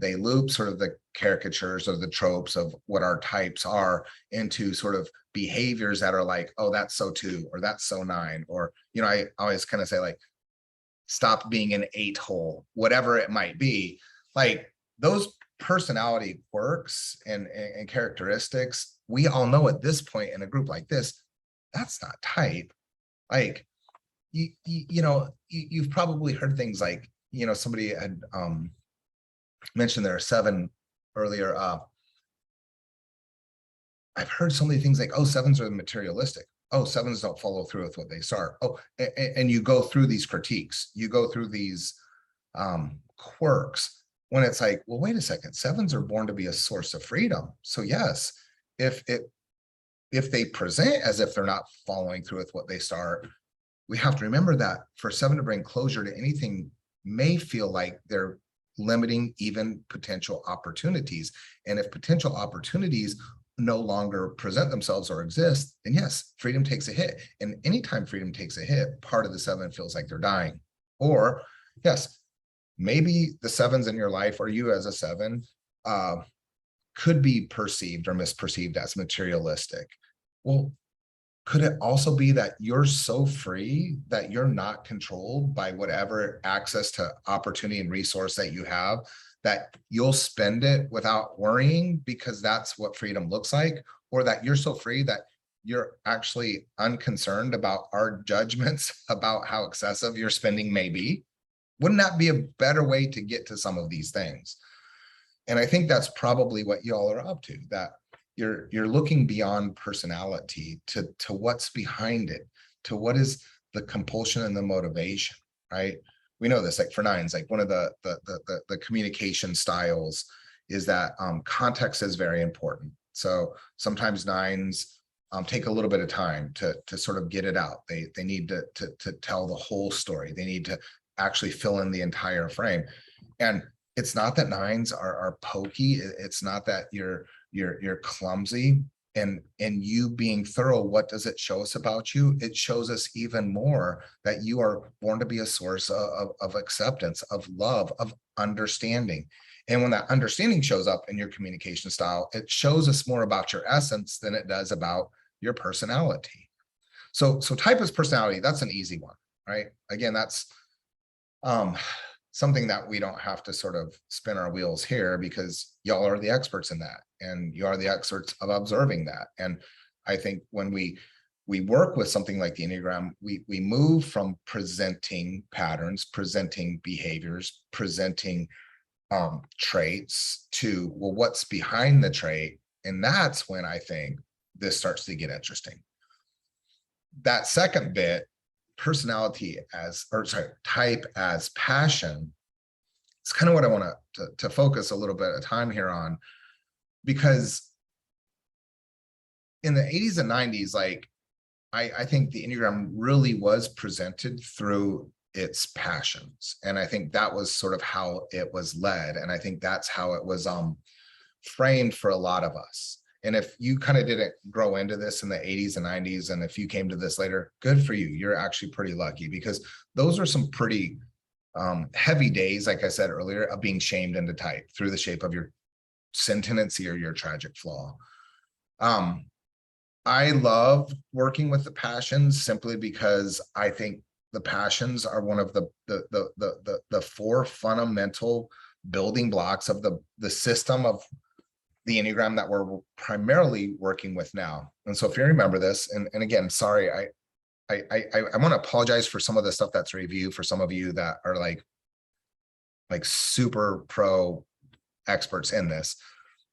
They loop sort of the caricatures or the tropes of what our types are into sort of behaviors that are like, oh, that's so 2, or that's so 9, or, you know, I always kind of say like, stop being an 8-hole, whatever it might be. Like those personality quirks and characteristics, we all know at this point in a group like this, that's not type. Like, you know, you've probably heard things like, you know, somebody had mentioned there are 7 earlier. I've heard so many things like, oh, 7s are materialistic. Oh, 7s don't follow through with what they start. Oh, and you go through these critiques, you go through these quirks, when it's like, well, wait a second, 7s are born to be a source of freedom. So yes, if they present as if they're not following through with what they start, we have to remember that for 7 to bring closure to anything may feel like they're limiting even potential opportunities. And if potential opportunities no longer present themselves or exist, then yes, freedom takes a hit. And anytime freedom takes a hit, part of the 7 feels like they're dying. Or yes, maybe the 7s in your life, or you as a 7, could be perceived or misperceived as materialistic. Well, could it also be that you're so free that you're not controlled by whatever access to opportunity and resource that you have, that you'll spend it without worrying because that's what freedom looks like? Or that you're so free that you're actually unconcerned about our judgments about how excessive your spending may be? Wouldn't that be a better way to get to some of these things? And I think that's probably what y'all are up to, that you're looking beyond personality to what's behind it, to what is the compulsion and the motivation, right? We know this, like for 9s, like one of the communication styles is that context is very important. So sometimes 9s take a little bit of time to sort of get it out. They need to tell the whole story. They need to actually fill in the entire frame. And it's not that 9s are pokey. It's not that you're clumsy. and you being thorough, what does it show us about you? It shows us even more that you are born to be a source of acceptance, of love, of understanding. And when that understanding shows up in your communication style, it shows us more about your essence than it does about your personality. So type is personality. That's an easy one, right? Again, that's something that we don't have to sort of spin our wheels here, because y'all are the experts in that, and you are the experts of observing that. And I think when we work with something like the Enneagram, we move from presenting patterns, presenting behaviors, presenting traits to, well, what's behind the trait? And that's when I think this starts to get interesting. That second bit, personality as, or sorry, type as passion, it's kind of what I want to focus a little bit of time here on, because in the 80s and 90s, like I think the Enneagram really was presented through its passions. And I think that was sort of how it was led. And I think that's how it was framed for a lot of us. And if you kind of didn't grow into this in the 80s and 90s, and if you came to this later, good for you. You're actually pretty lucky, because those are some pretty heavy days, like I said earlier, of being shamed into type through the shape of your sin tendency or your tragic flaw. I love working with the passions simply because I think the passions are one of the four fundamental building blocks of the system of the Enneagram that we're primarily working with now. And so if you remember this, and again, sorry, I want to apologize for some of the stuff that's review for some of you that are like super pro experts in this.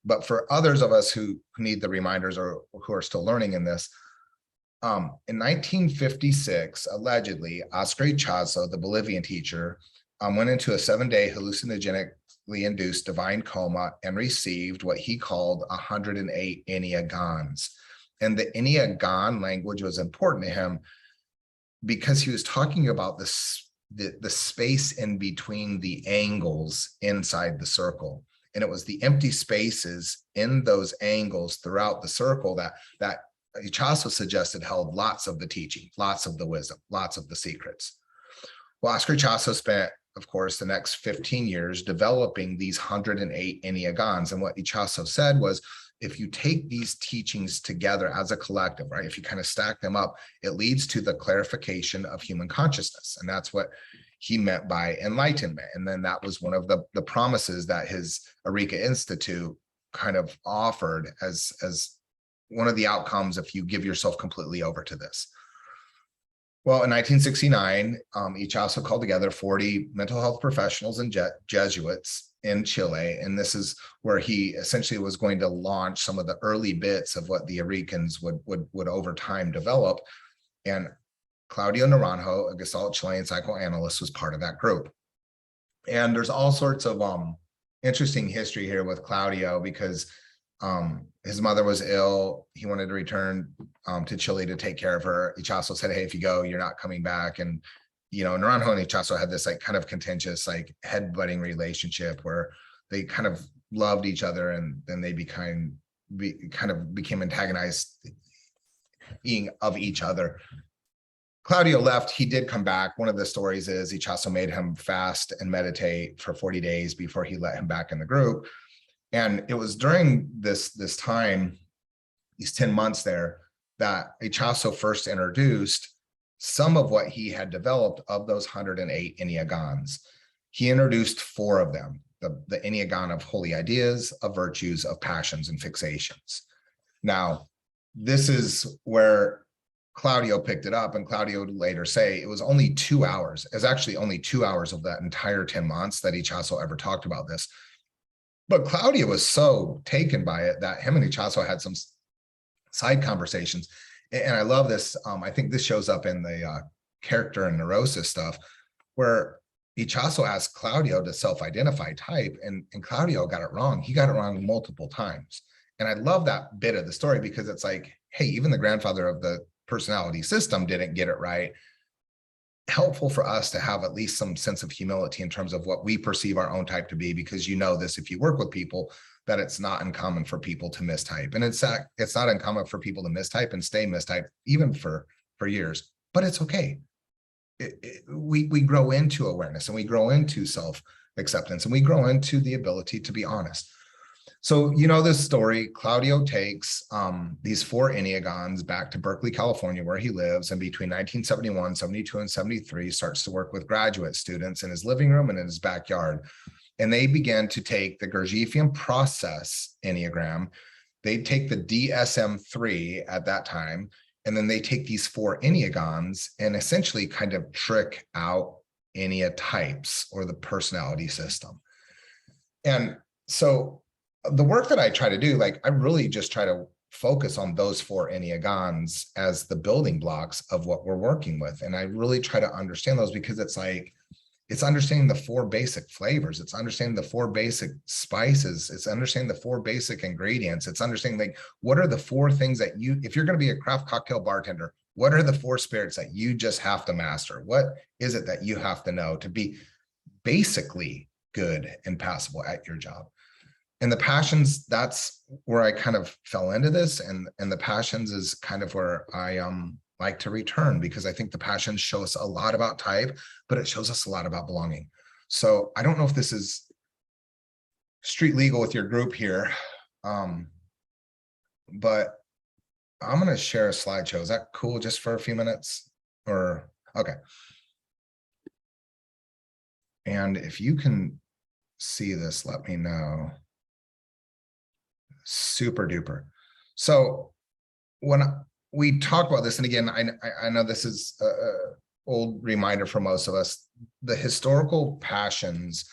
But for others of us who need the reminders or who are still learning in this, in 1956, allegedly, Oscar Heuertz, the Bolivian teacher, went into a 7-day hallucinogenically induced divine coma and received what he called 108 Enneagons. And the Enneagon language was important to him because he was talking about the space in between the angles inside the circle. And it was the empty spaces in those angles throughout the circle that Heuertz suggested held lots of the teaching, lots of the wisdom, lots of the secrets. Well, Oscar Heuertz spent, of course, the next 15 years developing these 108 Enneagons. And what Heuertz said was, if you take these teachings together as a collective, right, if you kind of stack them up, it leads to the clarification of human consciousness. And that's what he meant by enlightenment. And then that was one of the promises that his Eureka Institute kind of offered as one of the outcomes if you give yourself completely over to this. Well, in 1969, Heuertz called together 40 mental health professionals and Jesuits in Chile. And this is where he essentially was going to launch some of the early bits of what the Eurekans would over time develop. And Claudio Naranjo, a Gestalt Chilean psychoanalyst, was part of that group. And there's all sorts of interesting history here with Claudio, because his mother was ill. He wanted to return to Chile to take care of her. Heuertz said, hey, if you go, you're not coming back. And, you know, Naranjo and Heuertz had this like kind of contentious, like headbutting relationship where they kind of loved each other, and then they became antagonized of each other. Claudio left. He did come back. One of the stories is Heuertz made him fast and meditate for 40 days before he let him back in the group. And it was during this time, these 10 months there, that Heuertz first introduced some of what he had developed of those 108 Enneagons. He introduced 4 of them, the Enneagon of holy ideas, of virtues, of passions, and fixations. Now, this is where Claudio picked it up, and Claudio would later say it was only 2 hours. It's actually only 2 hours of that entire 10 months that Heuertz ever talked about this. But Claudio was so taken by it that him and Heuertz had some side conversations. And I love this. I think this shows up in the character and neurosis stuff, where Heuertz asked Claudio to self-identify type, and Claudio got it wrong. He got it wrong multiple times. And I love that bit of the story, because it's like, hey, even the grandfather of the personality system didn't get it right. Helpful for us to have at least some sense of humility in terms of what we perceive our own type to be, because you know this, if you work with people, that it's not uncommon for people to mistype. And it's not uncommon for people to mistype and stay mistyped even for years, but it's okay. We grow into awareness, and we grow into self-acceptance, and we grow into the ability to be honest. So, you know, this story, Claudio takes these 4 Enneagons back to Berkeley, California, where he lives. And between 1971, 72, and 73, starts to work with graduate students in his living room and in his backyard. And they began to take the Gurdjieffian process Enneagram. They take the DSM-3 at that time, and then they take these 4 Enneagons and essentially kind of trick out Ennea types, or the personality system. And so the work that I try to do, like, I really just try to focus on those 4 Enneagons as the building blocks of what we're working with. And I really try to understand those, because it's like, it's understanding the 4 basic flavors. It's understanding the 4 basic spices. It's understanding the 4 basic ingredients. It's understanding, like, what are the 4 things that you, if you're going to be a craft cocktail bartender, what are the 4 spirits that you just have to master? What is it that you have to know to be basically good and passable at your job? And the passions, that's where I kind of fell into this. And the passions is kind of where I like to return, because I think the passions show us a lot about type, but it shows us a lot about belonging. So I don't know if this is street legal with your group here, but I'm going to share a slideshow. Is that cool, just for a few minutes? Or, okay. And if you can see this, let me know. Super duper. So when we talk about this, and again, I know this is an old reminder for most of us, the historical passions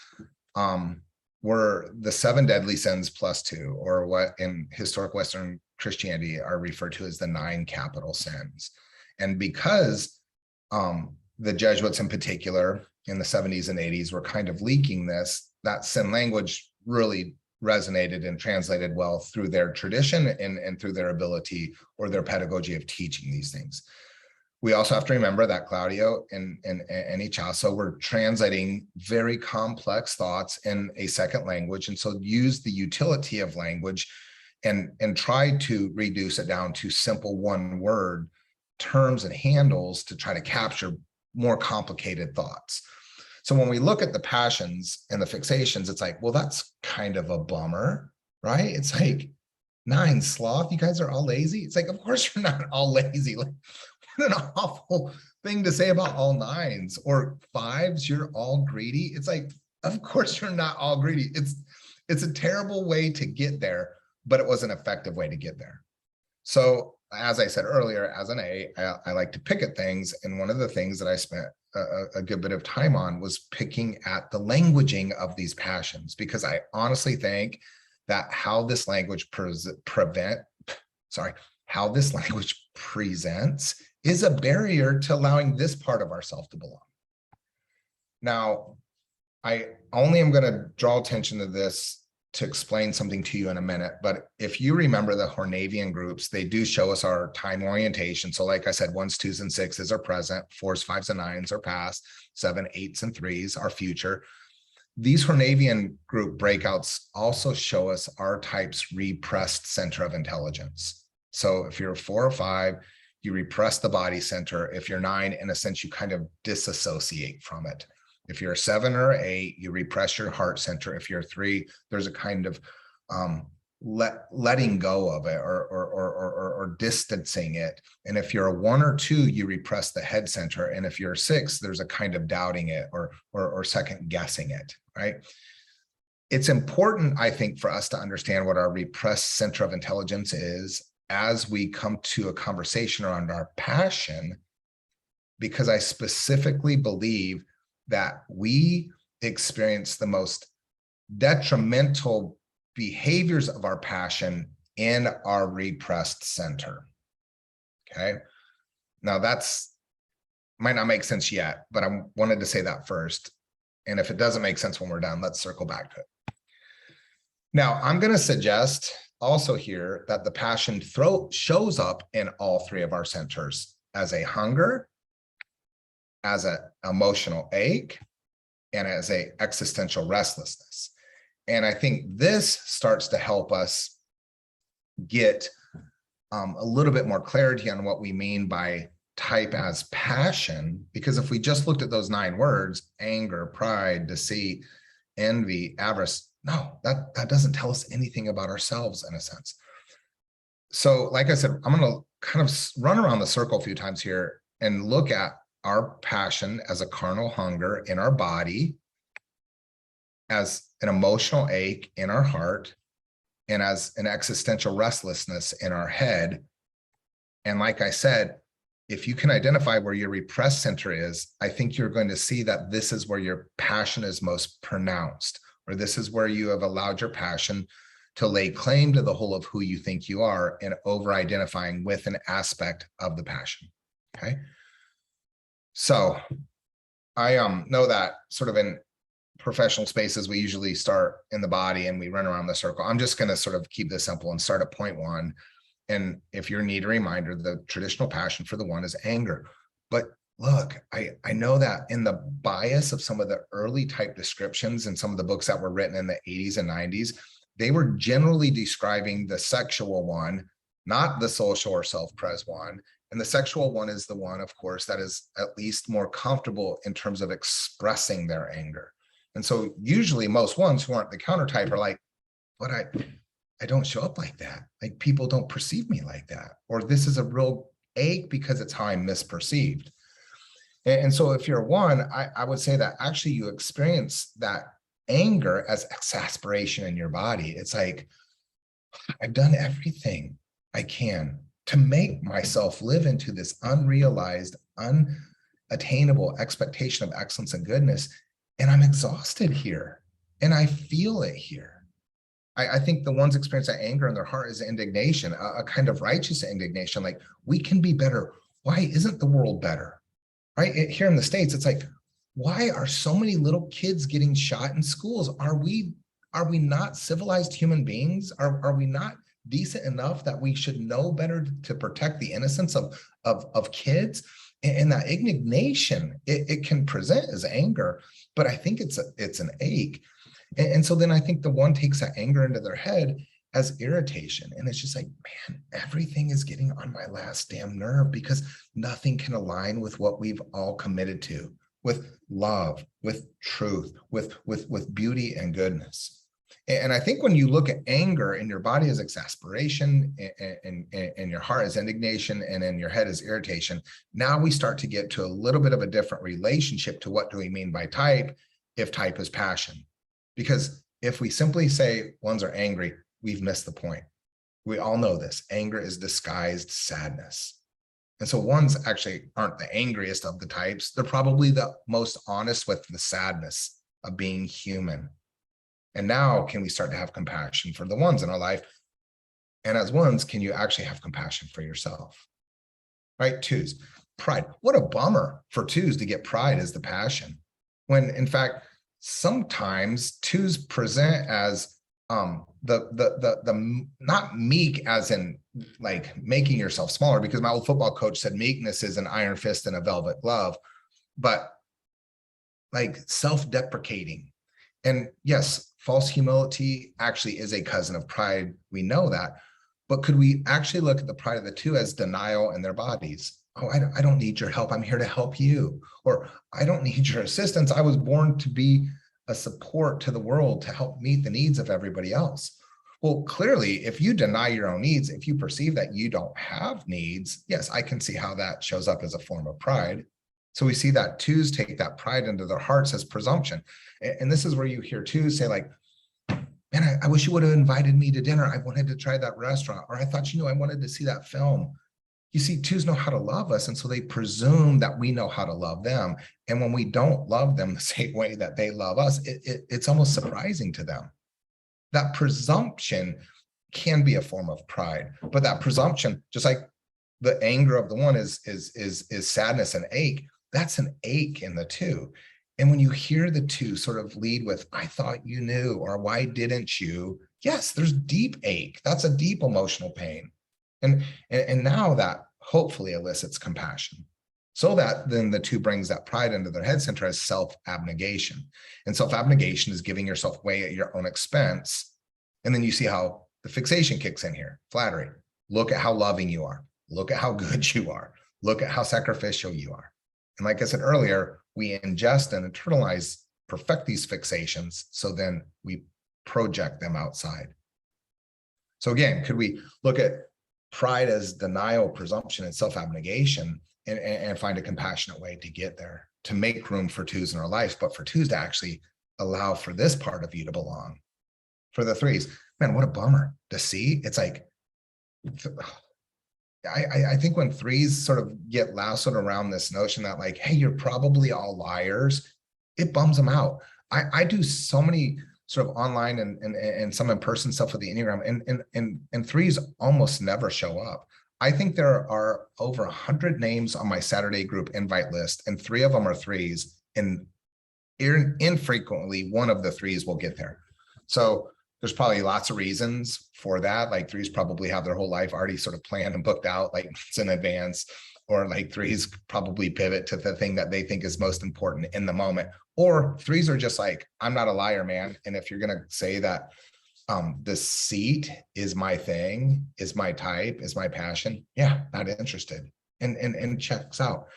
were the 7 deadly sins plus 2, or what in historic Western Christianity are referred to as the 9 capital sins. And because the Jesuits in particular in the 70s and 80s were kind of leaking this, that sin language really resonated and translated well through their tradition and through their ability or their pedagogy of teaching these things. We also have to remember that Claudio and Heuertz were translating very complex thoughts in a second language, and so use the utility of language and try to reduce it down to simple one-word terms and handles to try to capture more complicated thoughts. So when we look at the passions and the fixations, it's like, well, that's kind of a bummer, right? It's like, 9, sloth, you guys are all lazy. It's like, of course you're not all lazy. Like, what an awful thing to say about all 9s. Or 5s, you're all greedy. It's like, of course you're not all greedy. It's a terrible way to get there, but it was an effective way to get there. So as I said earlier, as an A, I like to pick at things. And one of the things that I spent a good bit of time on was picking at the languaging of these passions, because I honestly think that how this language presents is a barrier to allowing this part of ourselves to belong. Now, I only am going to draw attention to this to explain something to you in a minute, but if you remember the Hornevian groups, they do show us our time orientation. So like I said, 1s, 2s, and 6s are present, 4s, 5s, and 9s are past, 7, 8s, and 3s are future. These Hornevian group breakouts also show us our type's repressed center of intelligence. So if you're 4 or 5, you repress the body center. If you're 9, in a sense, you kind of disassociate from it. If you're a 7 or 8, you repress your heart center. If you're 3, there's a kind of letting go of it or distancing it. And if you're a 1 or 2, you repress the head center. And if you're a 6, there's a kind of doubting it or second guessing it, right? It's important, I think, for us to understand what our repressed center of intelligence is as we come to a conversation around our passion, because I specifically believe that we experience the most detrimental behaviors of our passion in our repressed center. Okay. Now that's might not make sense yet, but I wanted to say that first. And if it doesn't make sense when we're done, let's circle back to it. Now, I'm going to suggest also here that the passion shows up in all 3 of our centers as a hunger, as an emotional ache, and as a existential restlessness. And I think this starts to help us get a little bit more clarity on what we mean by type as passion, because if we just looked at those 9 words, anger, pride, deceit, envy, avarice, no, that doesn't tell us anything about ourselves in a sense. So like I said, I'm going to kind of run around the circle a few times here and look at our passion as a carnal hunger in our body, as an emotional ache in our heart, and as an existential restlessness in our head. And like I said, if you can identify where your repressed center is, I think you're going to see that this is where your passion is most pronounced, or this is where you have allowed your passion to lay claim to the whole of who you think you are and over-identifying with an aspect of the passion, okay? So I know that sort of in professional spaces, we usually start in the body and we run around the circle. I'm just going to sort of keep this simple and start at point 1. And if you need a reminder, the traditional passion for the 1 is anger. But look, I know that in the bias of some of the early type descriptions and some of the books that were written in the 80s and 90s, they were generally describing the sexual 1, not the social or self-pres 1. And the sexual 1 is the 1, of course, that is at least more comfortable in terms of expressing their anger. And so usually most ones who aren't the counter type are like, but I don't show up like that. Like, people don't perceive me like that. Or this is a real ache because it's how I'm misperceived. And so if you're a 1, I would say that actually you experience that anger as exasperation in your body. It's like, I've done everything I can to make myself live into this unrealized, unattainable expectation of excellence and goodness. And I'm exhausted here. And I feel it here. I think the ones experience that anger in their heart is indignation, a kind of righteous indignation. Like, we can be better. Why isn't the world better? Right? Here in the States, it's like, why are so many little kids getting shot in schools? Are we not civilized human beings? Are we not decent enough that we should know better to protect the innocence of kids? And that indignation, it can present as anger, but I think it's an ache. And so then I think the 1 takes that anger into their head as irritation. And it's just like, man, everything is getting on my last damn nerve because nothing can align with what we've all committed to, with love, with truth, with beauty and goodness. And I think when you look at anger in your body as exasperation, and your heart as indignation, and in your head as irritation, now we start to get to a little bit of a different relationship to what do we mean by type, if type is passion. Because if we simply say 1s are angry, we've missed the point. We all know this. Anger is disguised sadness. And so 1s actually aren't the angriest of the types. They're probably the most honest with the sadness of being human. And now can we start to have compassion for the 1s in our life? And as 1s, can you actually have compassion for yourself? Right? 2s, pride. What a bummer for 2s to get pride as the passion. When in fact, sometimes 2s present as the not meek as in like making yourself smaller, because my old football coach said meekness is an iron fist and a velvet glove, but like self-deprecating. And yes, false humility actually is a cousin of pride. We know that. But could we actually look at the pride of the 2 as denial in their bodies? Oh, I don't need your help. I'm here to help you. Or I don't need your assistance. I was born to be a support to the world to help meet the needs of everybody else. Well, clearly, if you deny your own needs, if you perceive that you don't have needs, yes, I can see how that shows up as a form of pride. So we see that 2s take that pride into their hearts as presumption. And this is where you hear 2s say like, man, I wish you would have invited me to dinner. I wanted to try that restaurant. Or I thought, I wanted to see that film. You see, 2s know how to love us. And so they presume that we know how to love them. And when we don't love them the same way that they love us, it's almost surprising to them. That presumption can be a form of pride, but that presumption, just like the anger of the 1 is sadness and ache, that's an ache in the 2. And when you hear the 2 sort of lead with, I thought you knew, or why didn't you? Yes, there's deep ache. That's a deep emotional pain. And now that hopefully elicits compassion. So that then the 2 brings that pride into their head center as self-abnegation. And self-abnegation is giving yourself away at your own expense. And then you see how the fixation kicks in here, flattery. Look at how loving you are. Look at how good you are. Look at how sacrificial you are. And like I said earlier, we ingest and internalize, perfect these fixations, so then we project them outside. So again, could we look at pride as denial, presumption, and self-abnegation and find a compassionate way to get there, to make room for 2s in our lives, but for 2s to actually allow for this part of you to belong. For the 3s, man, what a bummer to see. It's like, I think when 3s sort of get lassoed around this notion that like, hey, you're probably all liars, it bums them out. I do so many sort of online and some in-person stuff with the Enneagram, and 3s almost never show up. I think there are over 100 names on my Saturday group invite list, and 3 of them are 3s, and infrequently one of the 3s will get there. So there's probably lots of reasons for that. Like 3s probably have their whole life already sort of planned and booked out, like it's in advance, or like 3s probably pivot to the thing that they think is most important in the moment. Or 3s are just like, I'm not a liar, man. And if you're going to say that the seat is my thing, is my type, is my passion, yeah, not interested, and checks out.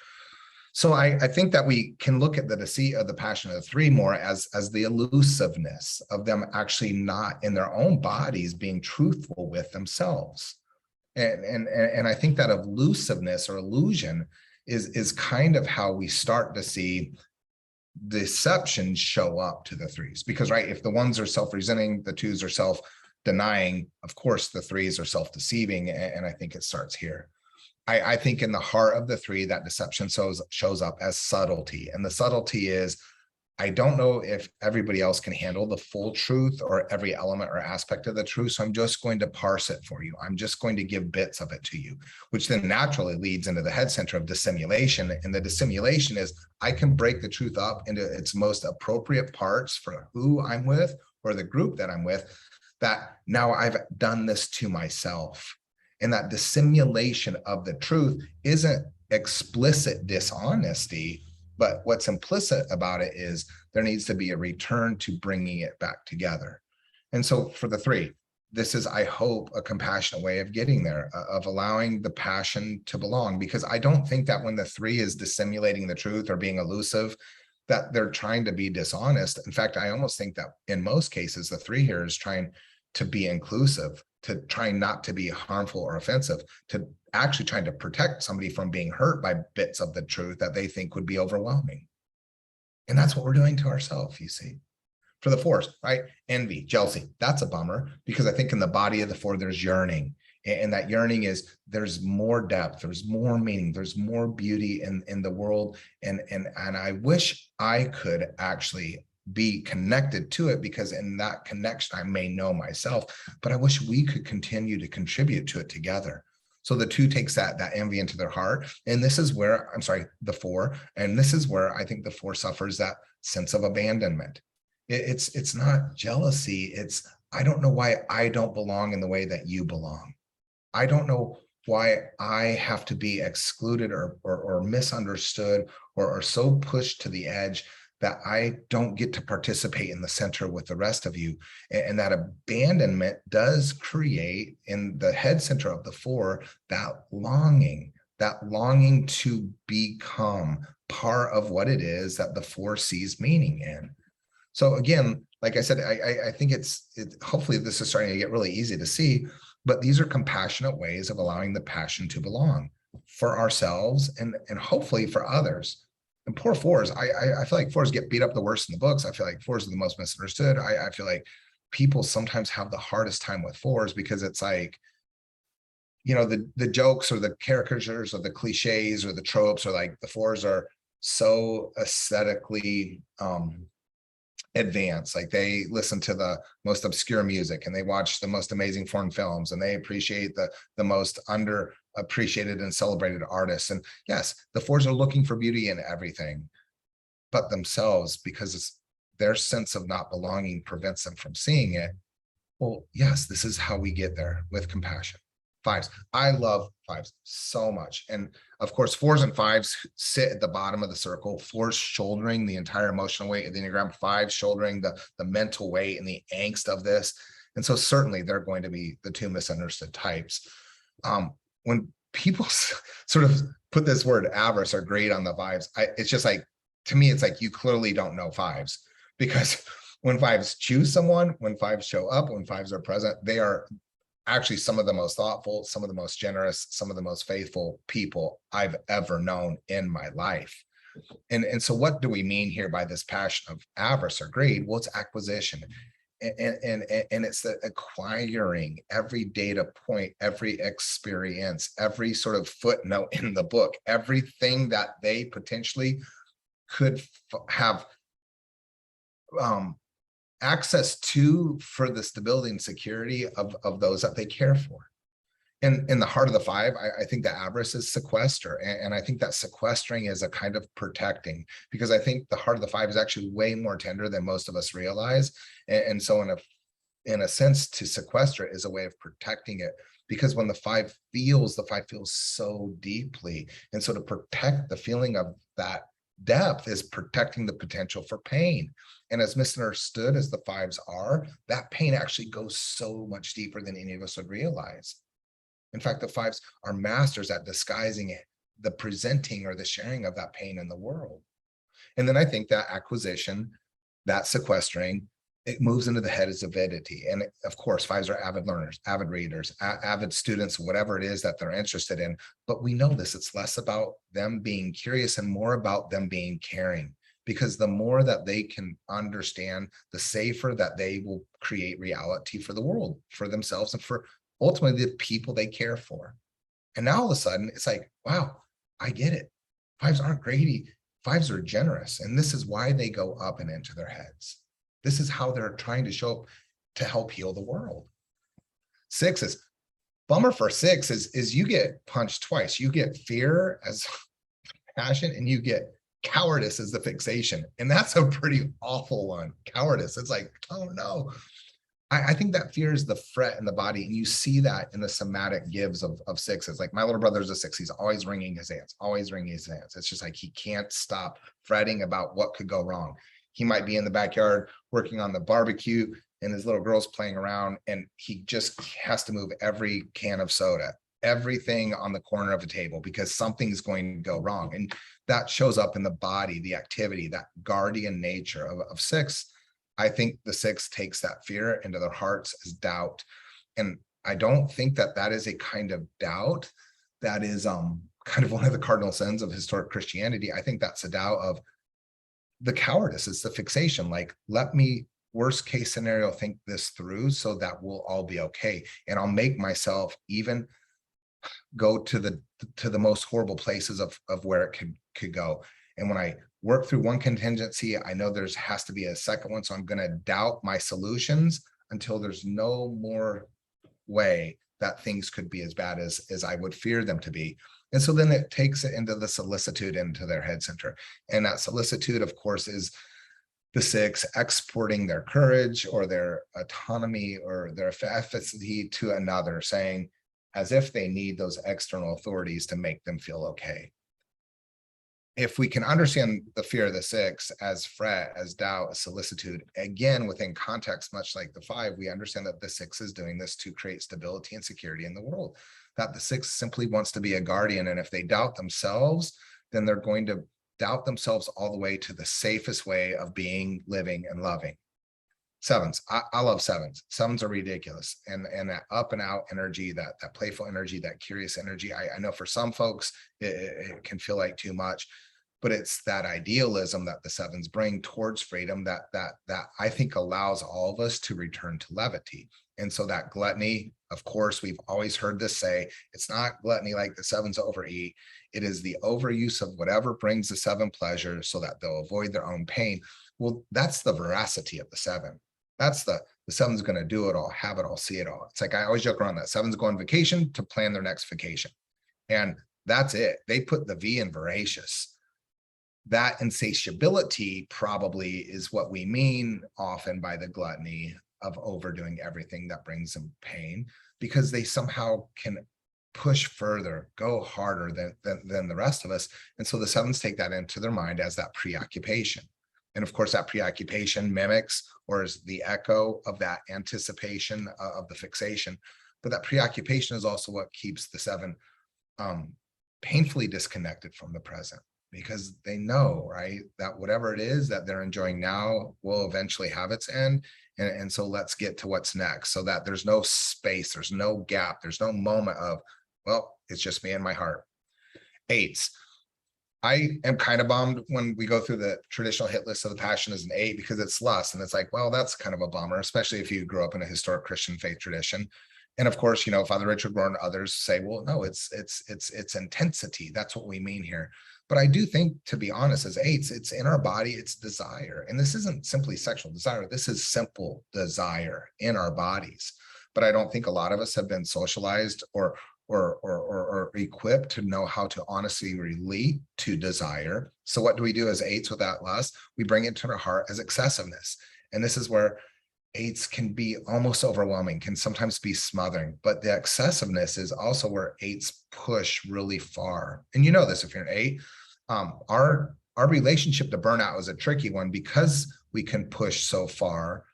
So I think that we can look at the deceit of the passion of the 3 more as the elusiveness of them actually not in their own bodies being truthful with themselves. And I think that elusiveness or illusion is kind of how we start to see deception show up to the 3s. Because, right, if the 1s are self-resenting, the 2s are self-denying, of course, the 3s are self-deceiving. And I think it starts here. I think in the heart of the 3, that deception shows up as subtlety. And the subtlety is, I don't know if everybody else can handle the full truth or every element or aspect of the truth. So I'm just going to parse it for you. I'm just going to give bits of it to you, which then naturally leads into the head center of dissimulation. And the dissimulation is, I can break the truth up into its most appropriate parts for who I'm with or the group that I'm with, that now I've done this to myself. And that dissimulation of the truth isn't explicit dishonesty, but what's implicit about it is there needs to be a return to bringing it back together. And so for the 3, this is, I hope, a compassionate way of getting there, of allowing the passion to belong. Because I don't think that when the 3 is dissimulating the truth or being elusive, that they're trying to be dishonest. In fact, I almost think that in most cases, the 3 here is trying to be inclusive, to try not to be harmful or offensive, to actually trying to protect somebody from being hurt by bits of the truth that they think would be overwhelming. And that's what we're doing to ourselves, you see. For the 4s, right? Envy, jealousy, that's a bummer, because I think in the body of the 4, there's yearning. And that yearning is, there's more depth, there's more meaning, there's more beauty in the world. And I wish I could actually be connected to it, because in that connection I may know myself, but I wish we could continue to contribute to it together. So the 2 takes that envy into their heart, and this is where, the 4, and this is where I think the 4 suffers that sense of abandonment. It's not jealousy, it's, I don't know why I don't belong in the way that you belong. I don't know why I have to be excluded or misunderstood or so pushed to the edge that I don't get to participate in the center with the rest of you. And that abandonment does create in the head center of the 4, that longing to become part of what it is that the 4 sees meaning in. So again, like I said, I think hopefully this is starting to get really easy to see, but these are compassionate ways of allowing the passion to belong for ourselves and hopefully for others. And poor 4s, I feel like 4s get beat up the worst in the books. I feel like 4s are the most misunderstood. I feel like people sometimes have the hardest time with 4s because it's like, the jokes or the caricatures or the cliches or the tropes, or like the 4s are so aesthetically advanced. Like they listen to the most obscure music and they watch the most amazing foreign films and they appreciate the most underappreciated and celebrated artists. And yes, the 4s are looking for beauty in everything but themselves, because their sense of not belonging prevents them from seeing it. Well, yes, this is how we get there, with compassion Fives. I love fives so much. And of course, fours and fives sit at the bottom of the circle. Fours shouldering the entire emotional weight of the Enneagram, fives shouldering the mental weight and the angst of this. And so certainly they're going to be the two misunderstood types. When people sort of put this word avarice or greed on the fives, it's just like, to me, it's like you clearly don't know fives, because when fives choose someone, when fives show up, when fives are present, they are actually some of the most thoughtful, some of the most generous, some of the most faithful people I've ever known in my life. And so what do we mean here by this passion of avarice or greed? Well, it's acquisition. And it's the acquiring every data point, every experience, every sort of footnote in the book, everything that they potentially could have access to for the stability and security of those that they care for. And in the heart of the five, I think that avarice is sequester. And I think that sequestering is a kind of protecting, because I think the heart of the five is actually way more tender than most of us realize. And so in a sense, to sequester it is a way of protecting it, because when the five feels so deeply. And so to protect the feeling of that depth is protecting the potential for pain. And as misunderstood as the fives are, that pain actually goes so much deeper than any of us would realize. In fact, the fives are masters at disguising it, the presenting or the sharing of that pain in the world. And then I think that acquisition, that sequestering, it moves into the head as avidity. And of course, fives are avid learners, avid readers, avid students, whatever it is that they're interested in. But we know this, it's less about them being curious and more about them being caring. Because the more that they can understand, the safer that they will create reality for the world, for themselves, and for ultimately the people they care for. And now all of a sudden, it's like, wow, I get it. Fives aren't greedy. Fives are generous. And this is why they go up and into their heads. This is how they're trying to show up to help heal the world. Sixes, bummer for six is you get punched twice. You get fear as passion, and you get cowardice as the fixation. And that's a pretty awful one. Cowardice. It's like, oh no. I think that fear is the fret in the body. And you see that in the somatic gives of sixes. Like my little brother's a six. He's always wringing his hands, always wringing his hands. It's just like he can't stop fretting about what could go wrong. He might be in the backyard working on the barbecue and his little girl's playing around, and he just has to move every can of soda, everything on the corner of a table, because something's going to go wrong. And that shows up in the body, the activity, that guardian nature of six. I think the six takes that fear into their hearts as doubt. And I don't think that that is a kind of doubt that is kind of one of the cardinal sins of historic Christianity. I think that's a doubt of the cowardice. It's the fixation. Like, let me worst case scenario think this through so that we'll all be okay. And I'll make myself even go to the most horrible places of where it could go. And when I work through one contingency, I know there's has to be a second one. So I'm going to doubt my solutions until there's no more way that things could be as bad as I would fear them to be. And so then it takes it into the solicitude, into their head center. And that solicitude, of course, is the six exporting their courage or their autonomy or their efficacy to another, saying as if they need those external authorities to make them feel okay. If we can understand the fear of the six as fret, as doubt, as solicitude, again, within context, much like the five, we understand that the six is doing this to create stability and security in the world, that the six simply wants to be a guardian. And if they doubt themselves, then they're going to doubt themselves all the way to the safest way of being, living, and loving. Sevens, I love sevens. Sevens are ridiculous. And that up and out energy, that playful energy, that curious energy. I know for some folks, it can feel like too much, but it's that idealism that the sevens bring towards freedom that I think allows all of us to return to levity. And so that gluttony, of course, we've always heard this say, it's not gluttony like the sevens overeat. It is the overuse of whatever brings the seven pleasure so that they'll avoid their own pain. Well, that's the veracity of the seven. That's the seven's going to do it all, have it all, see it all. It's like I always joke around that seven's go on vacation to plan their next vacation. And that's it. They put the V in voracious. That insatiability probably is what we mean often by the gluttony of overdoing everything that brings them pain, because they somehow can push further, go harder than the rest of us. And so the sevens take that into their mind as that preoccupation. And of course, that preoccupation mimics or is the echo of that anticipation of the fixation. But that preoccupation is also what keeps the seven painfully disconnected from the present, because they know, right, that whatever it is that they're enjoying now will eventually have its end. And so let's get to what's next, so that there's no space, there's no gap, there's no moment of, well, it's just me and my heart. Eights. I am kind of bummed when we go through the traditional hit list of the passion as an 8, because it's lust. And it's like, well, that's kind of a bummer, especially if you grew up in a historic Christian faith tradition. And of course, Father Richard Rohr and others say, well, no, it's intensity. That's what we mean here. But I do think, to be honest, as 8s, it's in our body, it's desire. And this isn't simply sexual desire. This is simple desire in our bodies. But I don't think a lot of us have been socialized or equipped to know how to honestly relate to desire. So what do we do as 8s with that lust? We bring it to our heart as excessiveness. And this is where 8s can be almost overwhelming, can sometimes be smothering, but the excessiveness is also where 8s push really far. And you know this, if you're an 8, our relationship to burnout is a tricky one, because we can push so far.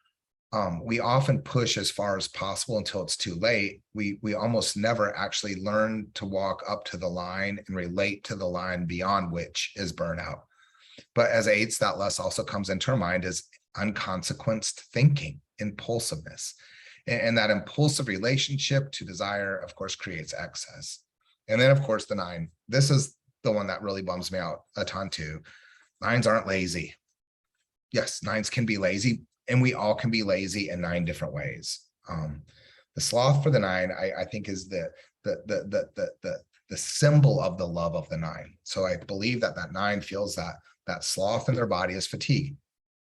We often push as far as possible until it's too late. We almost never actually learn to walk up to the line and relate to the line beyond which is burnout. But as 8s, that lust also comes into our mind as unconsequenced thinking, impulsiveness. And that impulsive relationship to desire, of course, creates excess. And then, of course, the 9. This is the one that really bums me out a ton too. 9s aren't lazy. Yes, 9s can be lazy, and we all can be lazy in 9 different ways. The sloth for the 9, I think, is the symbol of the love of the 9. So I believe that 9 feels that sloth in their body is fatigue.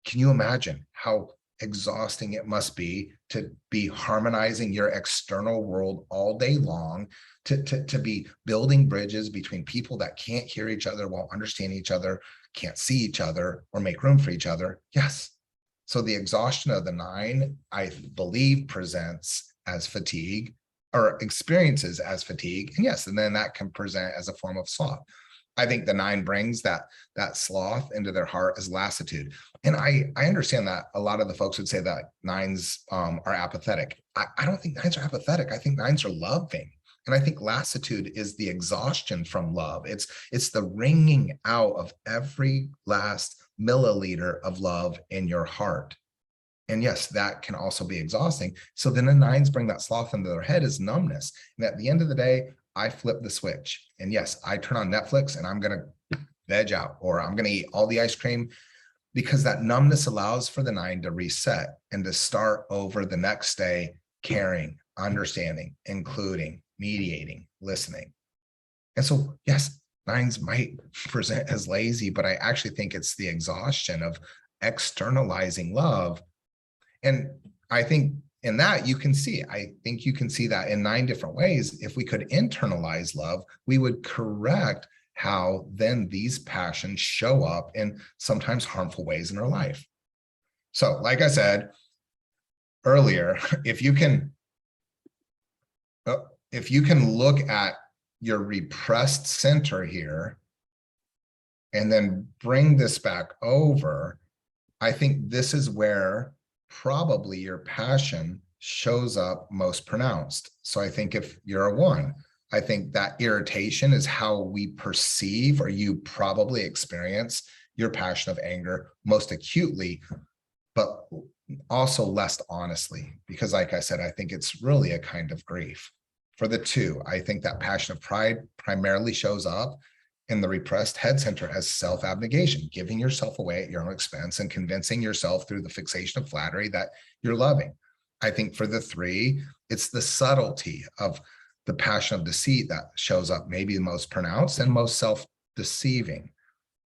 Can you imagine how exhausting it must be to be harmonizing your external world all day long, to be building bridges between people that can't hear each other, won't understand each other, can't see each other, or make room for each other? Yes. So the exhaustion of the 9, I believe, presents as fatigue, or experiences as fatigue. And yes, and then that can present as a form of sloth. I think the 9 brings that sloth into their heart as lassitude. And I understand that a lot of the folks would say that 9s are apathetic. I don't think 9s are apathetic. I think 9s are loving. And I think lassitude is the exhaustion from love. It's the wringing out of every last milliliter of love in your heart. And yes, that can also be exhausting. So then the 9s bring that sloth into their head as numbness. And at the end of the day, I flip the switch. And yes, I turn on Netflix and I'm going to veg out, or I'm going to eat all the ice cream, because that numbness allows for the 9 to reset and to start over the next day, caring, understanding, including, mediating, listening. And so, yes, 9s might present as lazy, but I actually think it's the exhaustion of externalizing love. And I think in that you can see, I think you can see that in 9 different ways. If we could internalize love, we would correct how then these passions show up in sometimes harmful ways in our life. So, like I said earlier, if you can look at your repressed center here and then bring this back over, I think this is where probably your passion shows up most pronounced. So I think if you're a 1, I think that irritation is how we perceive, or you probably experience, your passion of anger most acutely, but also less honestly, because like I said, I think it's really a kind of grief. For the 2, I think that passion of pride primarily shows up in the repressed head center as self-abnegation, giving yourself away at your own expense and convincing yourself through the fixation of flattery that you're loving. I think for the 3, it's the subtlety of the passion of deceit that shows up maybe the most pronounced and most self-deceiving.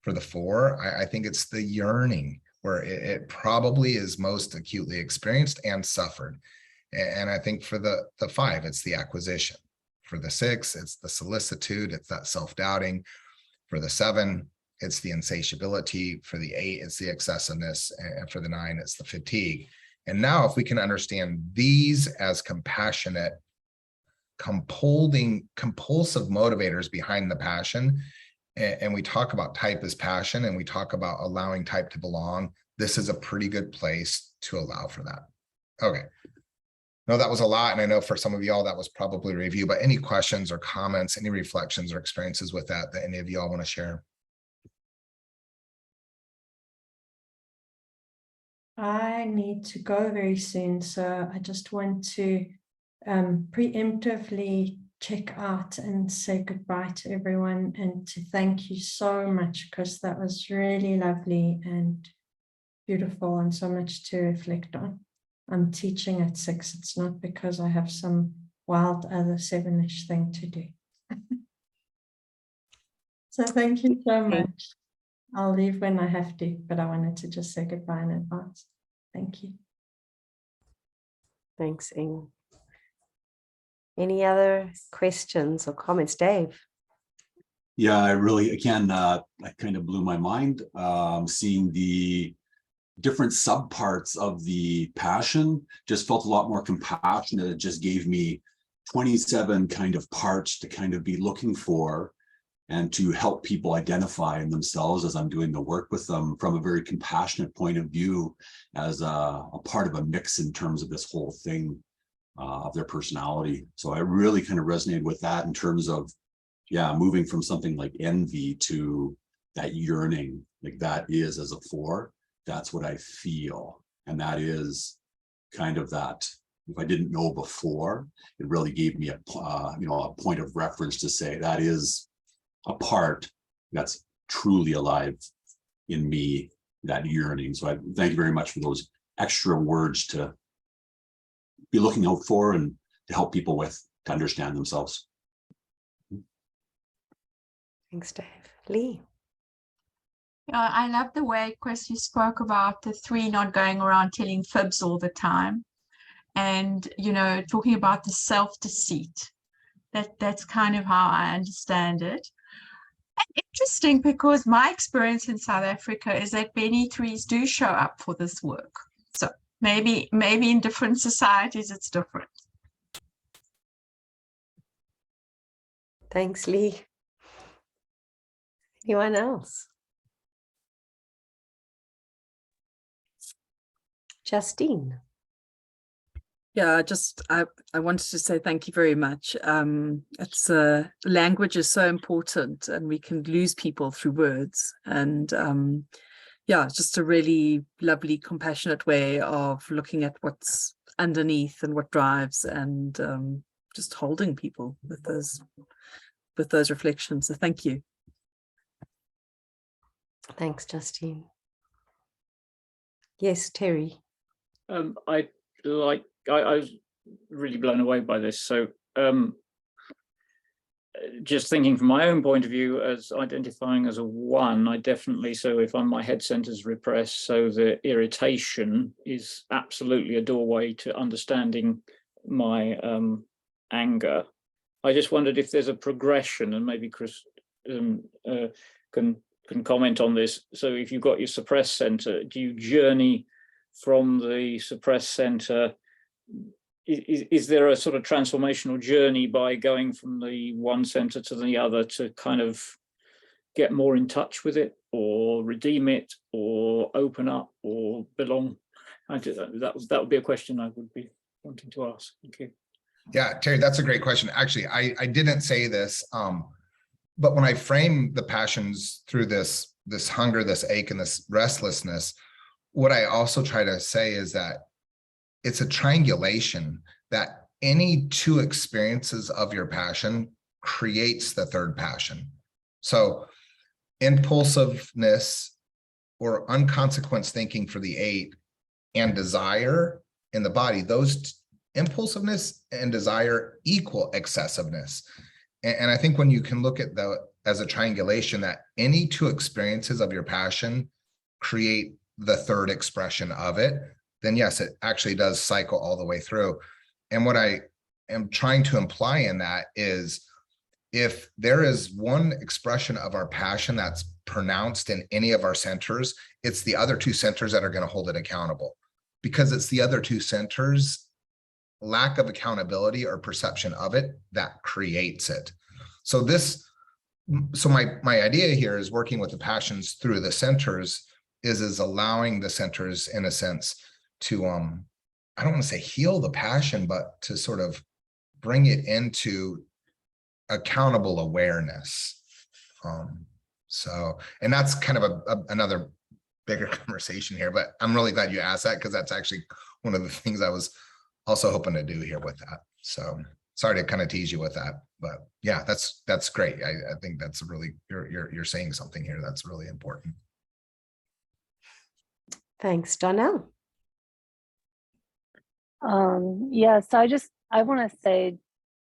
For the 4, I think it's the yearning, where it probably is most acutely experienced and suffered. And I think for the 5, it's the acquisition. For the 6, it's the solicitude, it's that self-doubting. For the 7, it's the insatiability. For the 8, it's the excessiveness. And for the 9, it's the fatigue. And now if we can understand these as compassionate compulsive motivators behind the passion. And we talk about type as passion, and we talk about allowing type to belong. This is a pretty good place to allow for that. Okay. No, that was a lot. And I know for some of y'all that was probably a review, but any questions or comments, any reflections or experiences with that any of y'all want to share? I need to go very soon, so I just want to preemptively check out and say goodbye to everyone, and to thank you so much, because that was really lovely and beautiful and so much to reflect on. I'm teaching at 6. It's not because I have some wild other 7-ish thing to do. So thank you so much. I'll leave when I have to, but I wanted to just say goodbye in advance. Thank you. Thanks, Ing. Any other questions or comments, Dave? Yeah, I really, again, that kind of blew my mind, seeing the different subparts of the passion. Just felt a lot more compassionate. It just gave me 27 kind of parts to kind of be looking for, and to help people identify in themselves as I'm doing the work with them from a very compassionate point of view, as a part of a mix in terms of this whole thing of their personality. So I really kind of resonated with that in terms of, yeah, moving from something like envy to that yearning, like that is as a 4, that's what I feel. And that is kind of that, if I didn't know before, it really gave me a point of reference to say that is a part that's truly alive in me, that yearning. So I thank you very much for those extra words to be looking out for and to help people with, to understand themselves. Thanks, Dave. Lee? I love the way, Chris, you spoke about the 3 not going around telling fibs all the time. And, talking about the self-deceit. That's kind of how I understand it. And interesting, because my experience in South Africa is that many 3s do show up for this work. So maybe in different societies it's different. Thanks, Lee. Anyone else? Justine? Yeah, I wanted to say thank you very much. It's language is so important, and we can lose people through words. And yeah, it's just a really lovely, compassionate way of looking at what's underneath and what drives, and just holding people with those reflections. So thank you. Thanks, Justine. Yes, Terry. I was really blown away by this. So just thinking from my own point of view, as identifying as a 1, I definitely, so if my head center's repressed, so the irritation is absolutely a doorway to understanding my anger. I just wondered if there's a progression, and maybe Chris can comment on this. So if you've got your suppressed center, do you journey from the suppressed center? Is there a sort of transformational journey by going from the one center to the other to kind of get more in touch with it, or redeem it, or open up, or belong? That would be a question I would be wanting to ask. Thank you. Yeah, Terry, that's a great question. Actually, I didn't say this, but when I frame the passions through this hunger, this ache, and this restlessness, what I also try to say is that it's a triangulation, that any 2 experiences of your passion creates the 3rd passion. So impulsiveness or unconsequenced thinking for the 8 and desire in the body, those impulsiveness and desire equal excessiveness. And I think when you can look at as a triangulation, that any 2 experiences of your passion create the 3rd expression of it, then yes, it actually does cycle all the way through. And what I am trying to imply in that is, if there is one expression of our passion that's pronounced in any of our centers, it's the other 2 centers that are going to hold it accountable, because it's the other 2 centers lack of accountability or perception of it that creates it. So my idea here is working with the passions through the centers is allowing the centers, in a sense, to I don't want to say heal the passion, but to sort of bring it into accountable awareness. And that's kind of another bigger conversation here, but I'm really glad you asked that, because that's actually one of the things I was also hoping to do here with that. So sorry to kind of tease you with that, but yeah, that's great. I think that's really, you're saying something here that's really important. Thanks, Donnell. Yeah, so I want to say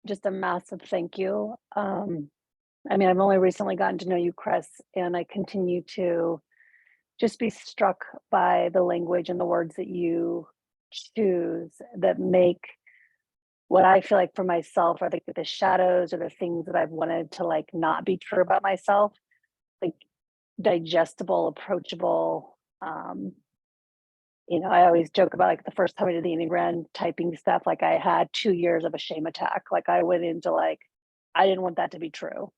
just a massive thank you. I mean, I've only recently gotten to know you, Chris, and I continue to just be struck by the language and the words that you choose that make what I feel like for myself are the shadows or the things that I've wanted to like not be true about myself, like digestible, approachable. You know, I always joke about like the first time I did the Enneagram typing stuff, like I had 2 years of a shame attack. Like I went into like, I didn't want that to be true.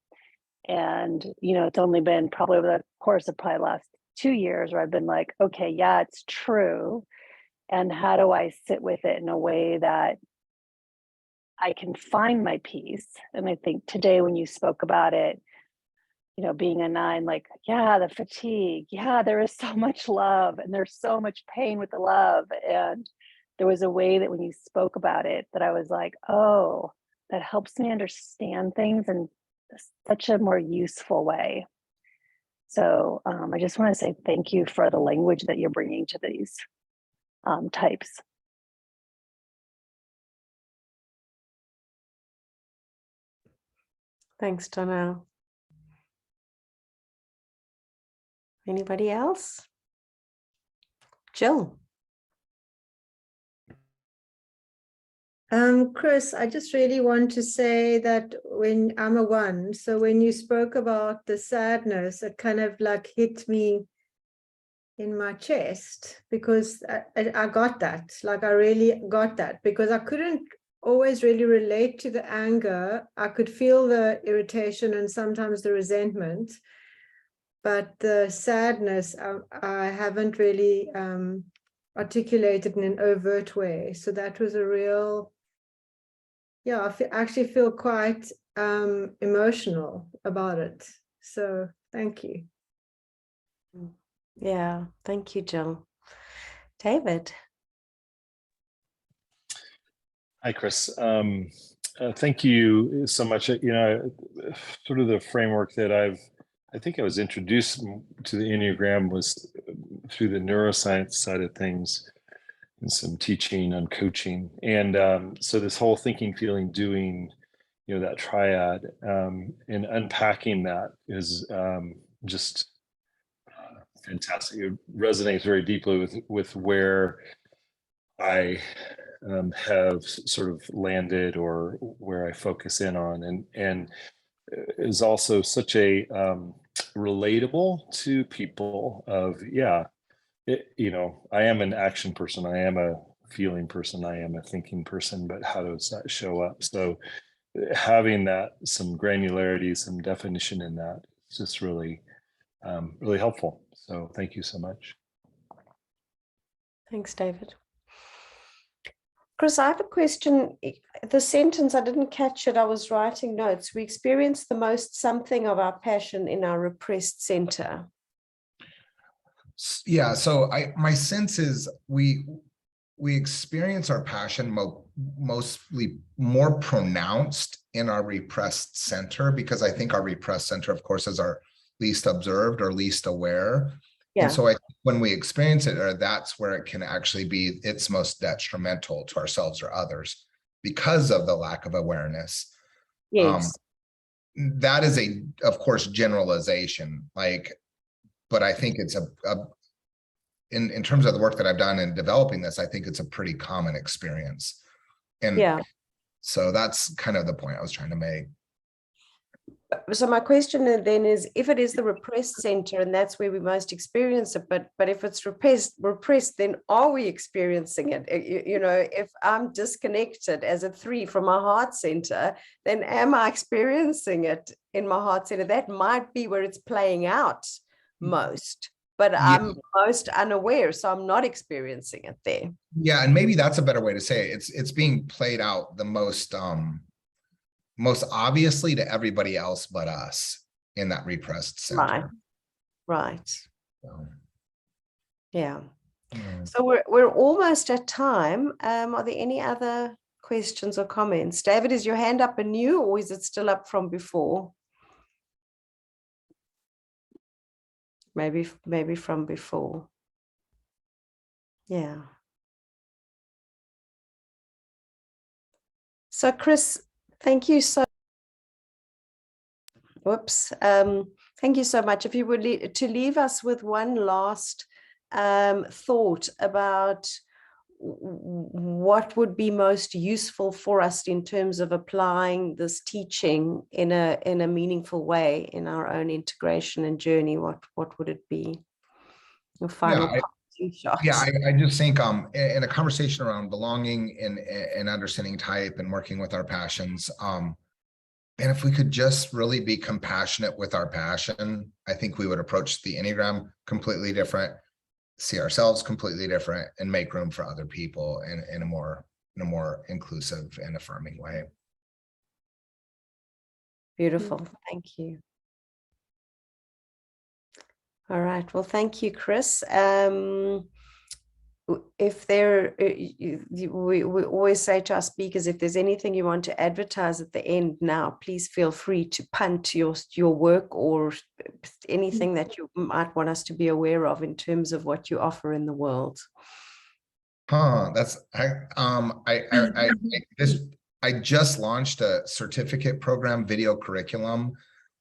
And, you know, it's only been probably over the course of probably the last 2 years where I've been like, okay, yeah, it's true. And how do I sit with it in a way that I can find my peace? And I think today when you spoke about it, you know, being a 9, like, yeah, the fatigue, yeah, there is so much love and there's so much pain with the love. And there was a way that when you spoke about it that I was like, oh, that helps me understand things in such a more useful way. So I just want to say thank you for the language that you're bringing to these types. Thanks, Donnell. Anybody else? Jill. Chris, I just really want to say that when I'm a 1, so when you spoke about the sadness, it kind of like hit me in my chest, because I got that, like I really got that, because I couldn't always really relate to the anger. I could feel the irritation and sometimes the resentment, but the sadness, I haven't really articulated in an overt way. So that was a real, yeah, I actually feel quite emotional about it. So thank you. Yeah, thank you, Jill. David. Hi, Chris. Thank you so much. You know, sort of the framework that I think I was introduced to the Enneagram was through the neuroscience side of things and some teaching on coaching. And so this whole thinking, feeling, doing, you know, that triad and unpacking that is just fantastic. It resonates very deeply with where I have sort of landed or where I focus in on, and is also such a relatable to people of, yeah, you know, I am an action person, I am a feeling person, I am a thinking person, but how does that show up? So having that, some granularity, some definition in that, is just really, really helpful. So thank you so much. Thanks, David. Chris, I have a question. The sentence, I didn't catch it. I was writing notes. We experience the most something of our passion in our repressed center. Yeah, so my sense is we experience our passion mostly more pronounced in our repressed center, because I think our repressed center, of course, is our least observed or least aware. Yeah. And so when we experience it, or that's where it can actually be its most detrimental to ourselves or others because of the lack of awareness. Yes. That is of course, generalization, but I think it's in terms of the work that I've done in developing this, I think it's a pretty common experience. And yeah. So that's kind of the point I was trying to make. So my question then is, if it is the repressed center and that's where we most experience it, but if it's repressed, then are we experiencing it? You know, if I'm disconnected as a 3 from my heart center, then am I experiencing it in my heart center? That might be where it's playing out most, but I'm most unaware, so I'm not experiencing it there. Yeah, and maybe that's a better way to say it. It's being played out the most obviously to everybody else but us in that repressed center. Right. So, Yeah. So we're almost at time. Are there any other questions or comments? David, is your hand up anew, or is it still up from before? Maybe from before. Yeah. So Chris, thank you so. Whoops. Thank you so much. If you would leave us with one last thought about what would be most useful for us in terms of applying this teaching in a meaningful way in our own integration and journey, what would it be? Your final shots. Yeah, I just think in a conversation around belonging and understanding type and working with our passions, and if we could just really be compassionate with our passion, I think we would approach the Enneagram completely different, see ourselves completely different, and make room for other people in a more inclusive and affirming way. Beautiful. Thank you. All right. Well, thank you, Chris. If there, we always say to our speakers, if there's anything you want to advertise at the end now, please feel free to punt your work or anything that you might want us to be aware of in terms of what you offer in the world. I just launched a certificate program, video curriculum,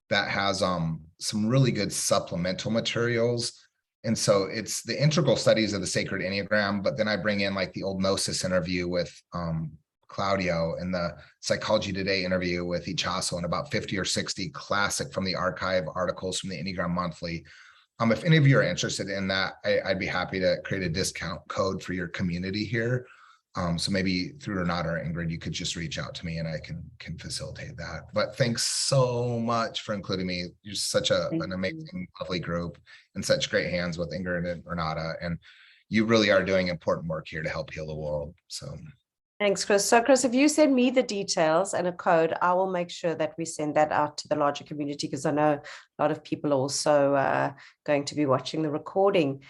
that has some really good supplemental materials. And so it's the integral studies of the sacred Enneagram, but then I bring in like the old Gnosis interview with Claudio and the Psychology Today interview with Ichazo, and about 50 or 60 classic from the archive articles from the Enneagram Monthly. If any of you are interested in that, I'd be happy to create a discount code for your community here. So maybe through Renata or Ingrid, you could just reach out to me and I can facilitate that. But thanks so much for including me. You're such an amazing, lovely group, and such great hands with Ingrid and Renata. And you really are doing important work here to help heal the world. So thanks, Chris. So Chris, if you send me the details and a code, I will make sure that we send that out to the larger community, because I know a lot of people are also going to be watching the recording.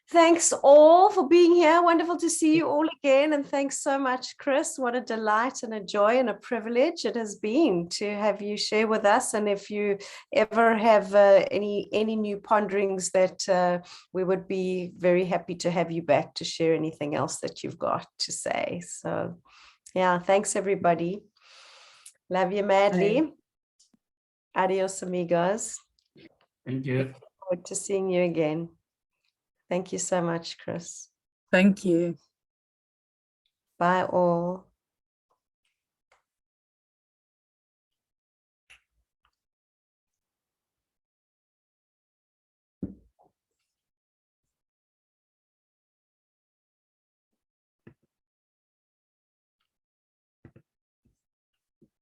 Thanks all for being here. Wonderful to see you all again. And thanks so much, Chris. What a delight and a joy and a privilege it has been to have you share with us. And if you ever have any new ponderings, that we would be very happy to have you back to share anything else that you've got to say. So yeah, thanks everybody. Love you madly. Bye. Adios, amigos. Thank you. Look forward to seeing you again. Thank you so much, Chris. Thank you. Bye all.